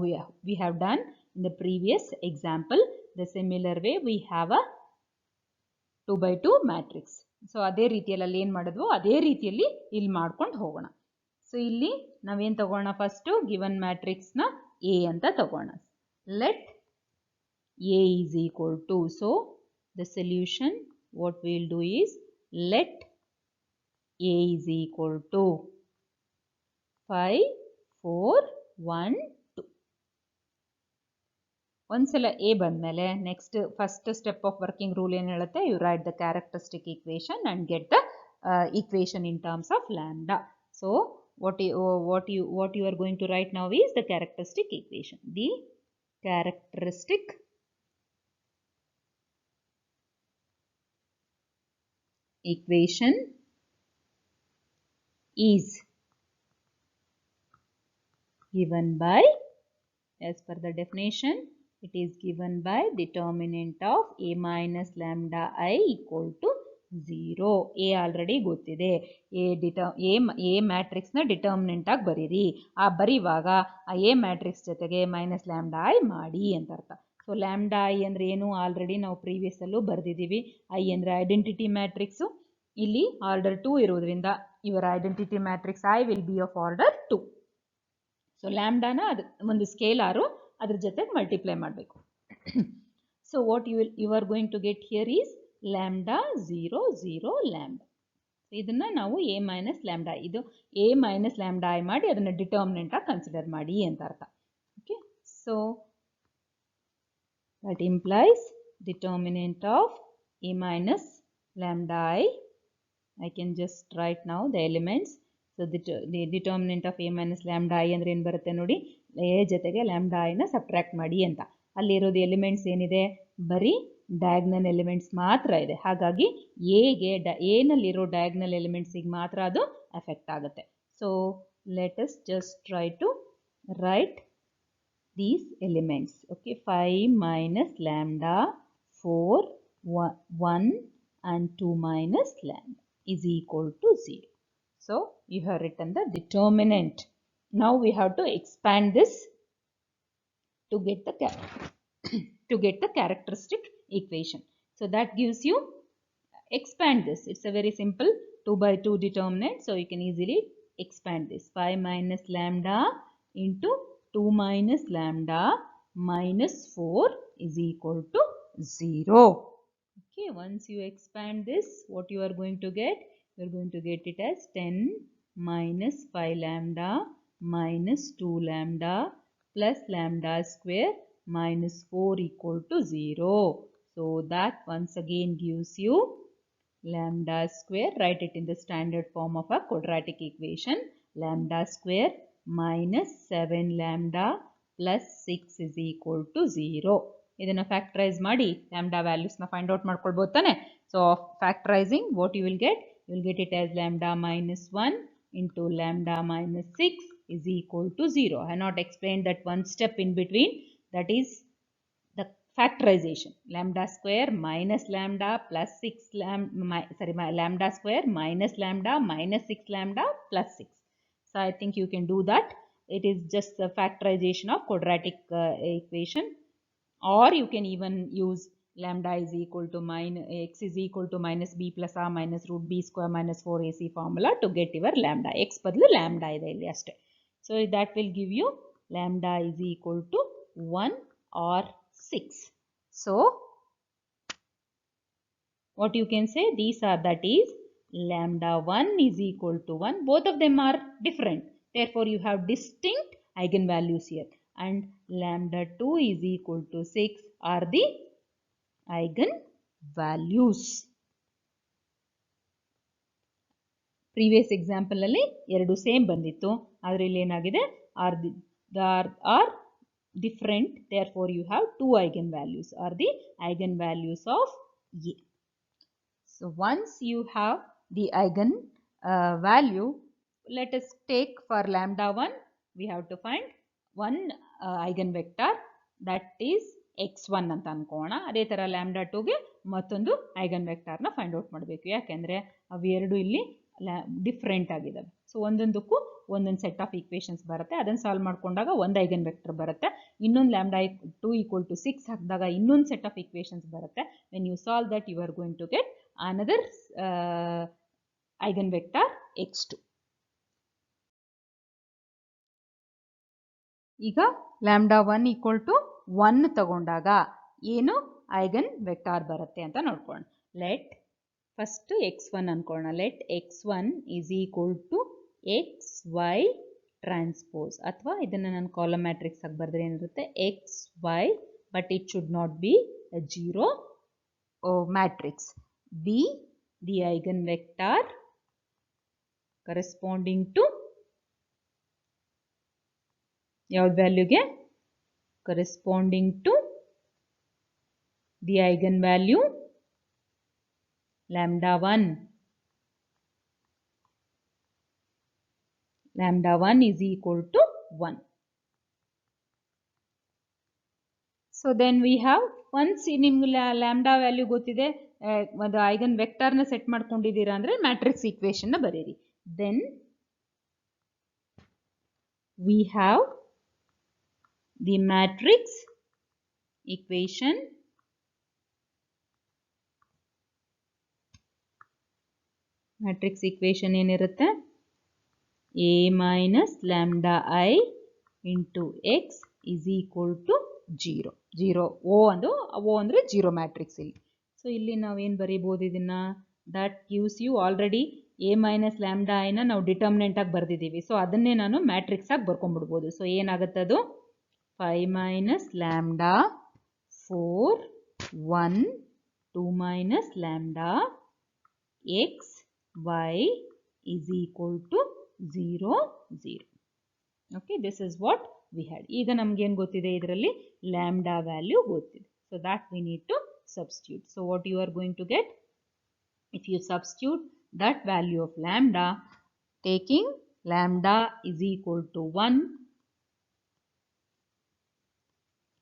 we have done in the previous example. The similar way we have a 2x2 matrix. So ಅದೇ ರೀತಿಯಲ್ಲಿ ಏನು ಮಾಡಿದ್ವು ಅದೇ ರೀತಿಯಲ್ಲಿ ಇಲ್ಲಿ ಮಾಡ್ಕೊಂಡು ಹೋಗೋಣ. ಸೊ ಇಲ್ಲಿ ನಾವೇನು ತಗೋಣ, ಫಸ್ಟು ಗಿವನ್ ಮ್ಯಾಟ್ರಿಕ್ಸ್ನ ಎ ಅಂತ ತಗೋಣ. Let A is equal to, so the solution what will do is let A is equal to 5 4 1 2. ಒಂದ್ಸಲ ಎ ಬಂದಮೇಲೆ next first step of working rule ಏನು ಹೇಳುತ್ತೆ, you write the characteristic equation and get the equation in terms of lambda. So what you are going to write now is the characteristic equation. The characteristic equation is given by, as per the definition, it is given by determinant of a minus lambda I equal to 0. A already ಗೊತ್ತಿದೆ. A ಮ್ಯಾಟ್ರಿಕ್ಸ್ನ determinant ಆಗಿ ಬರೀರಿ. ಆ ಬರೀವಾಗ ಆ A matrix ಜೊತೆಗೆ minus lambda I ಮಾಡಿ ಅಂತ ಅರ್ಥ. ಸೊ ಲ್ಯಾಂಬ್ಡಾ ಐ ಅಂದರೆ ಏನು, ಆಲ್ರೆಡಿ ನಾವು ಪ್ರೀವಿಯಸ್ಸಲ್ಲೂ ಬರೆದಿದ್ದೀವಿ. ಐ ಅಂದರೆ ಐಡೆಂಟಿಟಿ ಮ್ಯಾಟ್ರಿಕ್ಸು. ಇಲ್ಲಿ ಆರ್ಡರ್ 2 ಇರೋದ್ರಿಂದ ಇವರ identity matrix I will be of order 2. So ಲ್ಯಾಂಬ್ಡಾನ ಅದು ಒಂದು ಸ್ಕೇಲಾರು, ಅದ್ರ ಜೊತೆಗೆ ಮಲ್ಟಿಪ್ಲೈ ಮಾಡಬೇಕು. So what you are going to get here is lambda 0 0 lambda. ಇದನ್ನ ನಾವು ಎ ಮೈನಸ್ ಲ್ಯಾಂಬ್ಡಾ, ಇದು ಎ ಮೈನಸ್ ಲ್ಯಾಂಬ್ಡಾ ಐ ಮಾಡಿ ಅದನ್ನ ಡಿಟರ್ಮಿನೆಂಟ್ ಆಗಿ ಕನ್ಸಿಡರ್ ಮಾಡಿ ಅಂತ ಅರ್ಥ. Okay, so that implies determinant of a minus lambda I can just write now the elements. So the determinant of a minus lambda I ಅಂದ್ರೆ ಏನು ಬರುತ್ತೆ ನೋಡಿ, a ಜೊತೆಗೆ lambda I ನ ಸಬ್ಟ್ರಾಕ್ಟ್ ಮಾಡಿ ಅಂತ. ಅಲ್ಲಿರೋದು ಎಲಿಮೆಂಟ್ಸ್ ಏನಿದೆ, ಬರೀ ಡಯಾಗ್ನಲ್ ಎಲಿಮೆಂಟ್ಸ್ ಮಾತ್ರ ಇದೆ. ಹಾಗಾಗಿ ಎ ನಲ್ಲಿರೋ ಡಯಾಗ್ನಲ್ ಎಲಿಮೆಂಟ್ಸಿಗೆ ಮಾತ್ರ ಅದು ಎಫೆಕ್ಟ್ ಆಗುತ್ತೆ. So let us just try to write these elements. Okay, 5 minus lambda, 4, 1 and 2 minus lambda is equal to 0. So you have written the determinant. Now we have to expand this to get the characteristic equation. So that gives you, expand this. It's a very simple 2 by 2 determinant. So you can easily expand this. 5 minus lambda into 2 minus lambda minus 4 is equal to 0. Okay, once you expand this, what you are going to get? You are going to get it as 10 minus 5 lambda minus 2 lambda plus lambda square minus 4 equal to 0. So that once again gives you lambda square. Write it in the standard form of a quadratic equation. Lambda square minus 7 lambda plus 6 is equal to 0. ಇದನ್ನು factorise ಮಾಡಿ lambda ವ್ಯಾಲ್ಯೂಸ್ನ find out ಮಾಡ್ಕೊಳ್ಬೋದು ತಾನೆ. So factorising what you will get, you will get it as lambda minus 1 into lambda minus 6 is equal to 0. I have not explained that one step in between, that is the factorization. Lambda square minus lambda plus 6 lambda square minus lambda minus 6 lambda plus 6. So I think you can do that. It is just the factorization of quadratic equation, or you can even use lambda is equal to x is equal to minus b plus a minus root b square minus 4ac formula to get your lambda. X ಬದಲು lambda ಇದೆ ಇಲ್ಲಿ ಅಷ್ಟೇ. So that will give you lambda is equal to 1 or 6. So what you can say, these are, that is lambda 1 is equal to 1. Both of them are different. Therefore you have distinct eigenvalues here. And lambda 2 is equal to 6 are the eigenvalues. Previous example ಅಲ್ಲಿ ಎರಡು same ಬಂದಿತ್ತು, ಆದರೆ ಇಲ್ಲಿ ಏನಾಗಿದೆ, are different. Therefore you have two eigenvalues, are the eigenvalues of A. So once you have the eigen value, let us take for lambda 1, we have to find one eigenvector, that is x1 ಅಂತ ಅನ್ಕೋಣ. ಅದೇ ತರ lambda 2ಗೆ ಮತ್ತೊಂದು eigenvectorನ find out ಮಾಡಬೇಕು. ಯಾಕೆಂದ್ರೆ ಅವೆರಡು ಇಲ್ಲಿ different ಆಗಿದ್ದಾವೆ. So ಒಂದೊಂದಕ್ಕೂ ಒಂದೊಂದು ಸೆಟ್ ಆಫ್ ಈಕ್ವೇಷನ್ಸ್ ಬರುತ್ತೆ. ಅದನ್ನು ಸಾಲ್ವ್ ಮಾಡ್ಕೊಂಡಾಗ ಒಂದು eigenvector ಬರುತ್ತೆ. ಇನ್ನೊಂದು lambda 2 equal to 6 ಹಾಕಿದಾಗ ಇನ್ನೊಂದು ಸೆಟ್ ಆಫ್ ಈಕ್ವೇಷನ್ಸ್ ಬರುತ್ತೆ. when you solve that, you are going to get another eigenvector x2. ಈಗ lambda 1 equal to 1 ತಗೊಂಡಾಗ ಏನು ಐಗನ್ ವೆಕ್ಟಾರ್ ಬರುತ್ತೆ ಅಂತ ನೋಡ್ಕೊಳ್ಳೋಣ. ಲೆಟ್ ಫಸ್ಟ್ x1 ಅನ್ಕೊಳ್ಳೋಣ. Let x1 is equal to xy transpose, ಅಥವಾ ಇದನ್ನು ನಾನು ಕಾಲಮ್ ಮ್ಯಾಟ್ರಿಕ್ಸ್ ಆಗಿ ಬರೆದ್ರೆ ಏನಿರುತ್ತೆ, xy but it should not be a zero matrix. B, the eigenvector corresponding to ಯಾವ ವ್ಯಾಲ್ಯೂಗೆ corresponding to the eigenvalue lambda 1. Lambda 1 is equal to 1. So then we have, once ನಿಮ್ಗೆ lambda value ಗೊತ್ತಿದೆ, ಒಂದು eigen ವೆಕ್ಟರ್ನ set ಮಾಡ್ಕೊಂಡಿದ್ದೀರಾ ಅಂದರೆ matrix ಈಕ್ವೇಷನ್ನ ಬರೀರಿ. Then we have the matrix equation ಏನಿರುತ್ತೆ, a minus lambda I into x is equal to 0. 0 O ಅಂದರೆ 0 ಮ್ಯಾಟ್ರಿಕ್ಸ್ ಇಲ್ಲಿ. ಸೊ ಇಲ್ಲಿ ನಾವೇನು ಬರೀಬೋದು ಇದನ್ನ, that gives you already a minus lambda ಐನ ನಾವು ಡಿಟರ್ಮಿನೆಂಟ್ ಆಗಿ ಬರೆದಿದ್ದೀವಿ. ಸೊ ಅದನ್ನೇ ನಾನು ಮ್ಯಾಟ್ರಿಕ್ಸ್ ಆಗಿ ಬರ್ಕೊಂಡ್ಬಿಡ್ಬೋದು. ಸೊ ಏನಾಗುತ್ತೆ ಅದು 5 minus lambda 4 1 2 minus lambda x y is equal to 0 0. Okay, this is what we had. ಈಗ ನಮ್ಗೆ ಏನು ಗೊತ್ತಿದೆ, ಇದರಲ್ಲಿ lambda ವ್ಯಾಲ್ಯೂ ಗೊತ್ತಿದೆ. So that we need to substitute. So what you are going to get, if you substitute that value of lambda, taking lambda is equal to 1,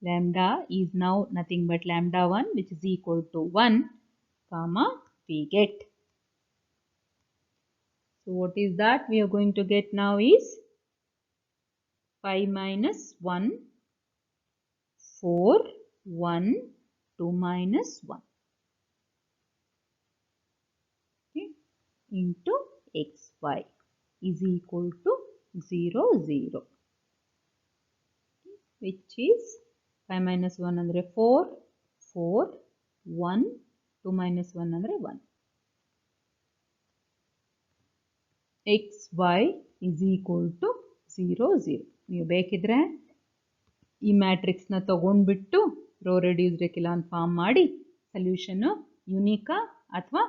lambda is now nothing but lambda 1 which is equal to 1, comma, we get. So what is that we are going to get now is 5 minus 1 4 1 2 minus 1 into xy is equal to 0 0, which is 5 minus 1 andre 4 4 1 2 minus 1 andre 1. xy is equal to 0 0. ನೀವು ಬೇಕಿದ್ರೆ ಈ ಮ್ಯಾಟ್ರಿಕ್ಸ್ನ ತಗೊಂಡ್ಬಿಟ್ಟು rho reduced ಎಕೆಲಾನ್ form ಮಾಡಿ ಸೊಲ್ಯೂಷನ್ನು ಯುನಿಕಾ ಅಥವಾ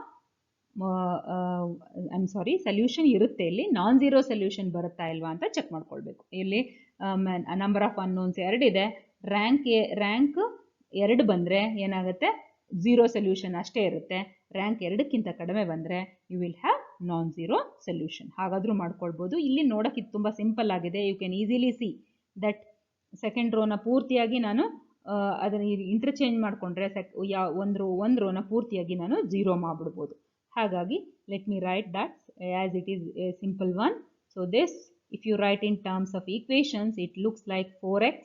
solution ಇರುತ್ತೆ, ಇಲ್ಲಿ ನಾನ್ zero solution ಬರುತ್ತಾ ಇಲ್ವಾ ಅಂತ ಚೆಕ್ ಮಾಡ್ಕೊಳ್ಬೇಕು. ಇಲ್ಲಿ ನಂಬರ್ ಆಫ್ ಅನ್ನೋನ್ಸ್ 2 ಇದೆ, ರ್ಯಾಂಕ್ 2 ಬಂದರೆ ಏನಾಗುತ್ತೆ, ಝೀರೋ ಸೊಲ್ಯೂಷನ್ ಅಷ್ಟೇ ಇರುತ್ತೆ. ರ್ಯಾಂಕ್ 2ಕ್ಕಿಂತ ಕಡಿಮೆ ಬಂದರೆ you will have non zero solution. ಹಾಗಾದರೂ ಮಾಡ್ಕೊಳ್ಬೋದು. ಇಲ್ಲಿ ನೋಡೋಕ್ಕೆ ಇದು ತುಂಬ ಸಿಂಪಲ್ ಆಗಿದೆ. You can easily see that second ರೋನ ಪೂರ್ತಿಯಾಗಿ ನಾನು ಅದನ್ನು ಇಂಟರ್ಚೇಂಜ್ ಮಾಡಿಕೊಂಡ್ರೆ ಒಂದು ರೋನ ಪೂರ್ತಿಯಾಗಿ ನಾನು ಝೀರೋ ಮಾಡಿಬಿಡ್ಬೋದು. ಹಾಗಾಗಿ let me write that as it is a simple one. So this if you write in terms of equations it looks like 4x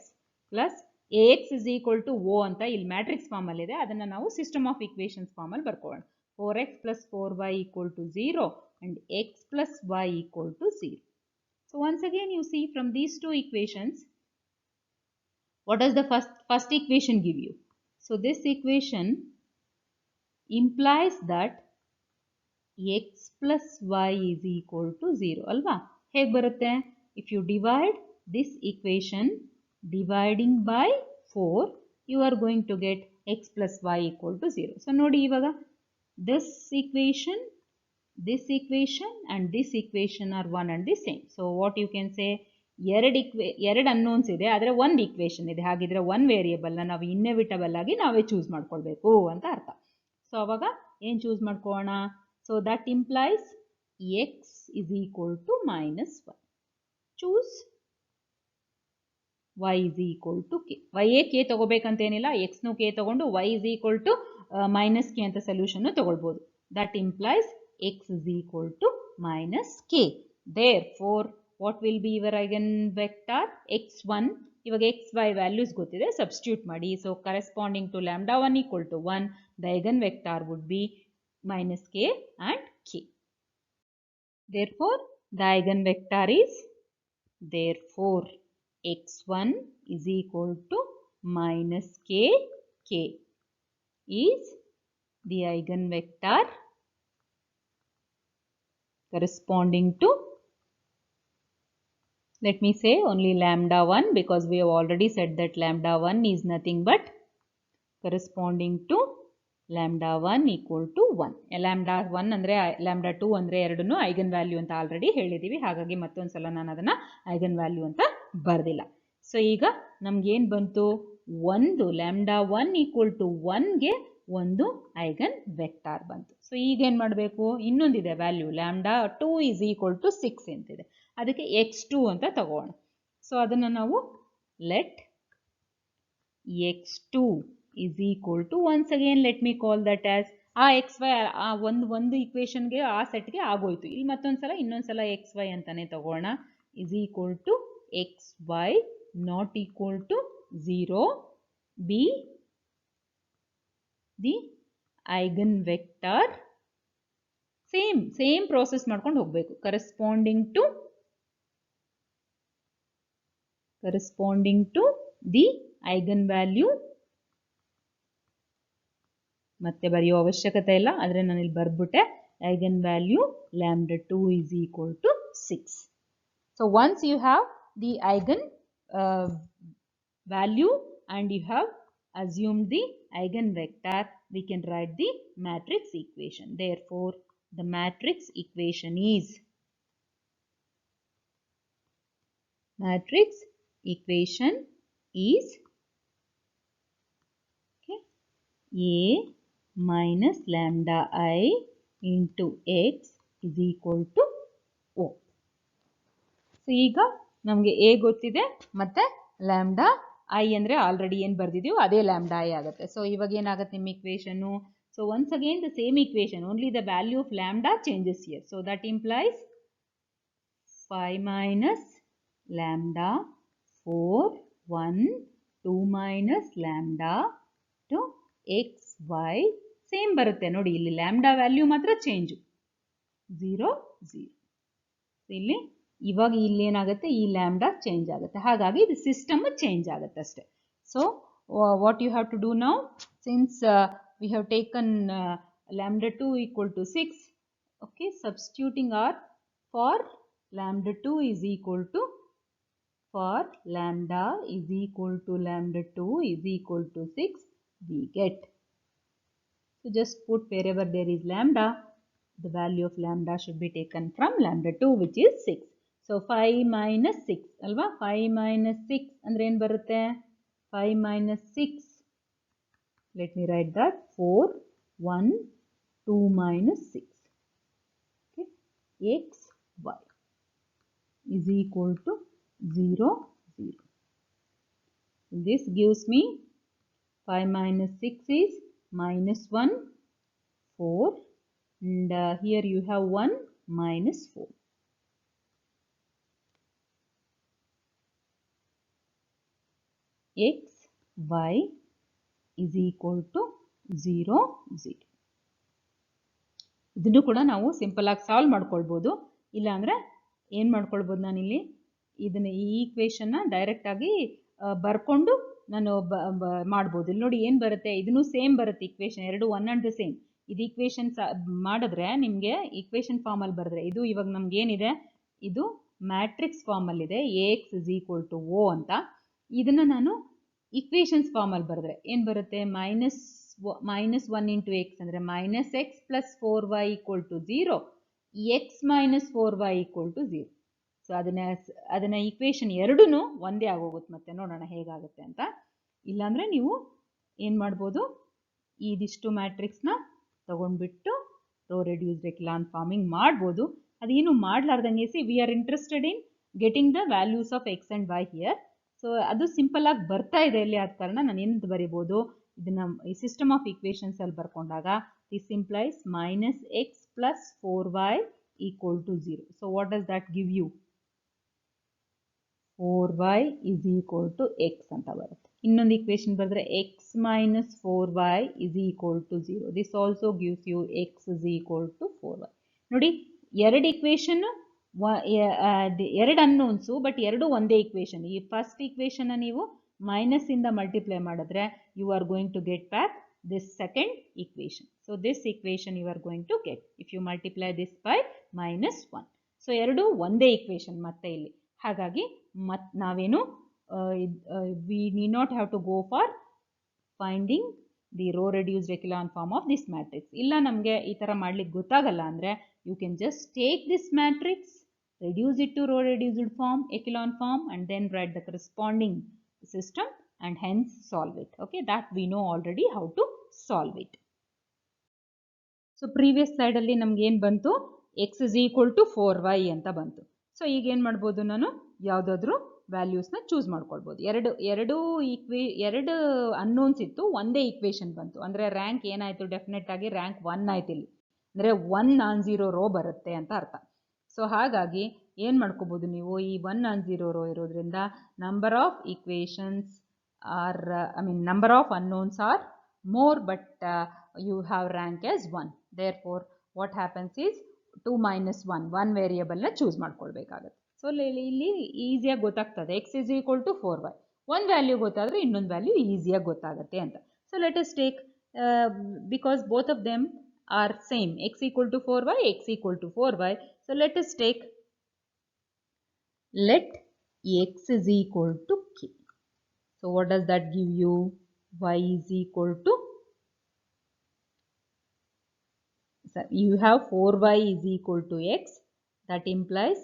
plus ax is equal to O ಅಂತ ಇಲ್ಲಿ matrix ಫಾರ್ಮಲ್ಲಿದೆ. ಅದನ್ನು ನಾವು system of equations ಫಾರ್ಮಲ್ಲಿ ಬರ್ಕೊಳ್ಳೋಣ. 4x plus 4y equal to 0 and x plus y equal to 0. So once again you see from these two equations, what does the first equation give you? So this equation implies that x plus y is equal to 0 alva. ಹೇಗೆ ಬರುತ್ತೆ? If you divide this equation dividing by 4, you are going to get x plus y equal to 0. So ನೋಡಿ ಇವಾಗ this equation and this equation are one and the same. So what you can say, ಎರಡು unknowns ಇದೆ, ಆದರೆ ಒಂದು equation ಇದೆ. ಹಾಗಿದ್ರೆ one ವೇರಿಯೇಬಲ್ನ ನಾವು ಇನ್ನೆವಿಟಬಲ್ ಆಗಿ ನಾವೇ ಚೂಸ್ ಮಾಡ್ಕೊಳ್ಬೇಕು ಅಂತ ಅರ್ಥ. ಸೊ ಅವಾಗ ಏನು ಚೂಸ್ ಮಾಡ್ಕೊಳ್ಳೋಣ? So that implies x is equal to minus 1. Choose y is equal to k. y k ತಗೋಬೇಕಂತೇನಿಲ್ಲ, ಎಕ್ಸ್ನು ಕೆ ತಗೊಂಡು y is equal to minus k ಅಂತ ಸೊಲ್ಯೂಷನ್ ತಗೊಳ್ಬೋದು. That implies x is equal to minus k. Therefore, what will be your eigenvector? x1. ಇವಾಗ xy values ಗೊತ್ತಿದೆ, substitute ಮಾಡಿ. So corresponding to lambda 1 equal to 1, the eigenvector would be minus k and k. Therefore, the eigenvector is, therefore, x1 is equal to minus k. K is the eigenvector corresponding to, let me say only lambda 1, because we have already said that lambda 1 is nothing but corresponding to lambda 1 equal to 1. lambda 1 ಅಂದರೆ lambda 2 ಅಂದರೆ ಎರಡನ್ನೂ eigen value ಅಂತ already ಹೇಳಿದ್ದೀವಿ. ಹಾಗಾಗಿ ಮತ್ತೊಂದ್ಸಲ ನಾನು ಅದನ್ನು eigen value ಅಂತ ಬರೆದಿಲ್ಲ. ಸೊ ಈಗ ನಮ್ಗೇನು ಬಂತು, ಒಂದು lambda 1 equal to 1ಗೆ ಒಂದು ಐಗನ್ ವೆಕ್ಟಾರ್ ಬಂತು. ಸೊ ಈಗೇನು ಮಾಡಬೇಕು, ಇನ್ನೊಂದಿದೆ value lambda 2 is equal to 6 ಅಂತಿದೆ. ಅದಕ್ಕೆ x2 ಅಂತ ತಗೋಣ. ಸೊ ಅದನ್ನು ನಾವು let x2 is equal to, once again let me call that as, ಆ xy ಆ ಒಂದು ಇಕ್ವೇಷನ್ಗೆ ಆ ಸೆಟ್ಗೆ ಆಗೋಯ್ತು. ಇಲ್ಲಿ ಮತ್ತೊಂದ್ಸಲ ಇನ್ನೊಂದ್ಸಲ xy ಅಂತಾನೆ ತಗೋಣ. is equal to xy not equal to 0 be the eigen vector. Same process ಮಾಡ್ಕೊಂಡು ಹೋಗ್ಬೇಕು. corresponding to the eigenvalue. ಮತ್ತೆ ಬರೆಯೋ ಅವಶ್ಯಕತೆ ಇಲ್ಲ, ಆದರೆ ನಾನು ಇಲ್ಲಿ ಬರ್ಬಿಟ್ಟೆ. eigenvalue lambda 2 is equal to 6. So once you have the eigen value and you have assumed the eigen vector, we can write the matrix equation. Therefore the matrix equation is A minus lambda I into x is equal to O. So ಈಗ ನಮಗೆ A ಗೊತ್ತಿದೆ, ಮತ್ತೆ lambda I ಅಂದರೆ already ಏನು ಬರ್ದಿದ್ದೀವೋ ಅದೇ lambda I ಆಗುತ್ತೆ. So ಇವಾಗ ಏನಾಗುತ್ತೆ ನಿಮ್ಮ equation? So once again the same equation, only the value of lambda changes here. So that implies 5 minus lambda 4 1 2 minus lambda to xy same ಬರುತ್ತೆ ನೋಡಿ. ಇಲ್ಲಿ ಲ್ಯಾಂಬ್ಡಾ ವ್ಯಾಲ್ಯೂ ಮಾತ್ರ ಚೇಂಜು 0 0. ಇಲ್ಲಿ ಇವಾಗ ಇಲ್ಲಿ ಏನಾಗುತ್ತೆ, ಈ ಲ್ಯಾಂಬ್ಡಾ ಚೇಂಜ್ ಆಗುತ್ತೆ. ಹಾಗಾಗಿ ಇದು ಸಿಸ್ಟಮ್ ಚೇಂಜ್ ಆಗುತ್ತೆ ಅಷ್ಟೇ. So what you have to do now, since we have taken lambda 2 equal to 6, okay, substituting r for lambda 2 is equal to, for lambda is equal to lambda 2 is equal to 6, we get, so just put wherever there is lambda, the value of lambda should be taken from lambda 2, which is 6. So 5 minus 6 alva, 5 minus 6 andre ಏನು ಬರುತ್ತೆ, 5 minus 6, let me write that, 4 1 2 minus 6, okay, x y is equal to 0 0. This gives me 5 minus 6 is minus 1 4, and here you have 1 minus 4. X y is equal to 0 0. ಇದನ್ನು ಕೂಡ ನಾವು simple ಆಗಿ solve ಮಾಡ್ಕೊಳ್ಬೋದು. ಇಲ್ಲ ಅಂದರೆ ಏನು ಮಾಡ್ಕೊಳ್ಬೋದು, ನಾನಿಲ್ಲಿ ಇದನ್ನು ಈ ಈಕ್ವೇಷನ್ನ ಡೈರೆಕ್ಟಾಗಿ ಬರ್ಕೊಂಡು ನಾನು ಮಾಡ್ಬೋದು. ಇಲ್ಲಿ ನೋಡಿ ಏನು ಬರುತ್ತೆ, ಇದನ್ನು ಸೇಮ್ ಬರುತ್ತೆ ಈಕ್ವೇಷನ್, ಎರಡು ಒನ್ ಆ್ಯಂಡ್ ದ ಸೇಮ್. ಇದು ಈಕ್ವೇಷನ್ ಮಾಡಿದ್ರೆ ನಿಮಗೆ ಈಕ್ವೇಷನ್ ಫಾರ್ಮಲ್ಲಿ ಬರೆದ್ರೆ, ಇದು ಇವಾಗ ನಮ್ಗೆ ಏನಿದೆ, ಇದು matrix ಫಾರ್ಮಲ್ಲಿದೆ, AX is equal to O ಅಂತ. ಇದನ್ನು ನಾನು ಈಕ್ವೇಷನ್ಸ್ ಫಾರ್ಮಲ್ಲಿ ಬರೆದ್ರೆ ಏನು ಬರುತ್ತೆ, minus 1 into x ಅಂದರೆ minus x plus 4y equal to 0, x minus 4y equal to 0. So ಅದನ್ನ ಈಕ್ವೇಷನ್ ಎರಡೂ ಒಂದೇ ಆಗೋಗುತ್ತೆ. ಮತ್ತೆ ನೋಡೋಣ ಹೇಗಾಗುತ್ತೆ ಅಂತ. ಇಲ್ಲಾಂದರೆ ನೀವು ಏನು ಮಾಡ್ಬೋದು, ಇದಿಷ್ಟು ಮ್ಯಾಟ್ರಿಕ್ಸ್ನ ತೊಗೊಂಡ್ಬಿಟ್ಟು ರೋ ರೆಡ್ಯೂಸ್ಡ್ ಎಕ್ಲಾನ್ ಫಾರ್ಮಿಂಗ್ ಮಾಡ್ಬೋದು. ಅದೇನು ಮಾಡಲಾರ್ದಂಗೆ we are interested in getting the values of x and y here. So ಅದು ಸಿಂಪಲ್ ಆಗಿ ಬರ್ತಾ ಇದೆ ಇಲ್ಲಿ, ಆದ ಕಾರಣ ನಾನು ಏನಂತ ಬರಿಬೋದು, ಇದನ್ನ ಈ ಸಿಸ್ಟಮ್ ಆಫ್ ಈಕ್ವೇಷನ್ಸ್ ಅಲ್ಲಿ ಬರ್ಕೊಂಡಾಗ this implies minus x plus 4y equal to 0. So what does that give you? 4y is equal to x ಅಂತ ಬರುತ್ತೆ. ಇನ್ನೊಂದು ಈಕ್ವೇಷನ್ ಬರೆದ್ರೆ x minus 4y is equal to 0. This also gives you x is equal to 4y. ನೋಡಿ, ಎರಡು equation, ಎರಡು ಅನ್ನೋನ್ಸು, but ಎರಡು ಒಂದೇ equation. ಈ ಫಸ್ಟ್ ಈಕ್ವೇಷನ್ ನೀವು ಮೈನಸ್ ಇಂದ ಮಲ್ಟಿಪ್ಲೈ ಮಾಡಿದ್ರೆ you are going to get back this second equation. So this equation you are going to get if you multiply this by minus 1. So ಎರಡು ಒಂದೇ equation ಮತ್ತೆ ಇಲ್ಲಿ. ಹಾಗಾಗಿ ನಾವೇನು we need not have to go for finding the row reduced echelon form of this matrix. illa namge ee tara madlikke gottagalla andre you can just take this matrix, reduce it to row reduced form, echelon form, and then write the corresponding system and hence solve it. Okay, that we know already how to solve it. So previous slide alli namge ಏನು ಬಂತು, x is equal to 4y ಅಂತ ಬಂತು. So ಈಗ ಏನು ಮಾಡ್ಬೋದು, ನಾನು ಯಾವುದಾದ್ರೂ ವ್ಯಾಲ್ಯೂಸ್ನ choose ಮಾಡ್ಕೊಳ್ಬೋದು. ಎರಡು ಅನ್ನೋನ್ಸ್ ಇತ್ತು, ಒಂದೇ ಈಕ್ವೇಷನ್ ಬಂತು ಅಂದರೆ ರ್ಯಾಂಕ್ ಏನಾಯಿತು, ಡೆಫಿನೆಟ್ ಆಗಿ ರ್ಯಾಂಕ್ 1 ಆಯ್ತು ಇಲ್ಲಿ, ಅಂದರೆ 1 ನಾನ್ ಝೀರೋ ರೋ ಬರುತ್ತೆ ಅಂತ ಅರ್ಥ. ಸೊ ಹಾಗಾಗಿ ಏನು ಮಾಡ್ಕೋಬೋದು ನೀವು, ಈ 1 ನಾನ್ ಝೀರೋ ರೋ ಇರೋದ್ರಿಂದ number of equations are number of unknowns are more, but you have rank as 1. Therefore what happens is 2 minus 1 variable na choose ಮಾಡ್ಕೊಳ್ಬೇಕಾಗುತ್ತೆ. So ಇಲ್ಲಿ ಈಸಿಯಾಗಿ ಗೊತ್ತಾಗ್ತದೆ x is equal to 4y, ಒಂದು value ಗೊತ್ತಾದರೆ ಇನ್ನೊಂದು value ಈಸಿಯಾಗಿ ಗೊತ್ತಾಗುತ್ತೆ ಅಂತ. So let us take because both of them are same, x equal to 4y, x equal to 4y. So let us take let x is equal to k. So what does that give you? Y is equal to, so you have 4y is equal to x, that implies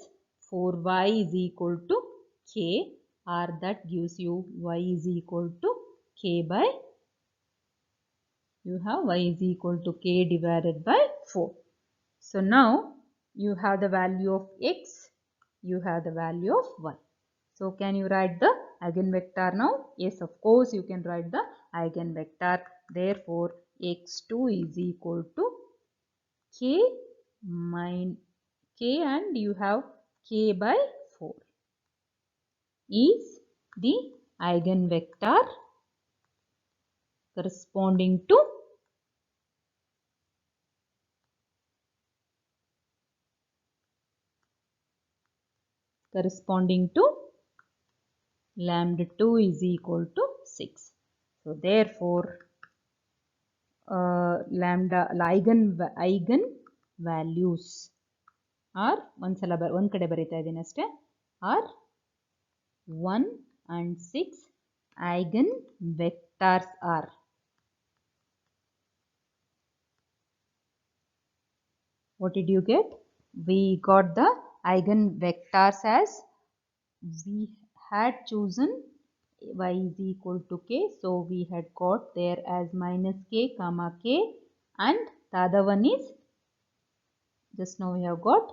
4y is equal to k, or that gives you y is equal to k by, you have y is equal to k divided by 4. So now you have the value of x, you have the value of y. So can you write the eigenvector now? Yes, of course you can write the eigenvector. Therefore x2 is equal to k and you have k by 4 is the eigenvector corresponding to lambda 2 is equal to 6. So therefore lambda eigen values are ಒಂದು ಕಡೆ ಬರೀತಾ ಇದ್ದೀನಿ ಅಷ್ಟೇ, are 1 and 6. Eigen vectors are what did you get? We got the eigen vectors as we had chosen y is equal to k, so we had got there as minus k comma k, and the other one is just now we have got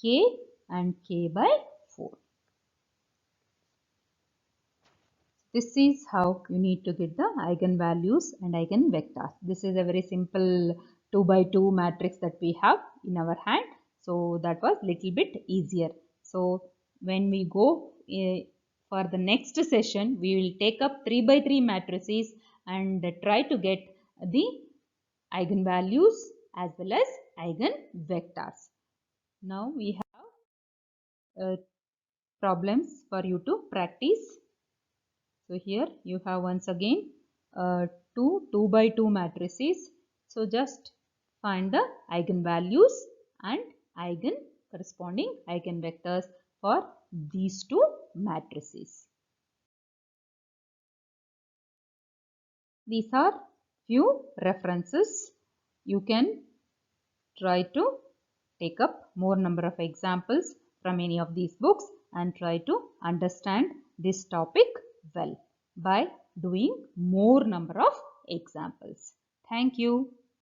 k and k by 4. This is how you need to get the eigenvalues and eigenvectors. This is a very simple 2 by 2 matrix that we have in our hand, so that was little bit easier. So when we go for the next session, we will take up 3 by 3 matrices and try to get the eigenvalues as well as eigenvectors. Now we have problems for you to practice. So here you have once again 2 by 2 matrices. So just find the eigenvalues and corresponding eigenvectors for these two matrices. These are few references. You can try to take up more number of examples from any of these books and try to understand this topic well by doing more number of examples. Thank you.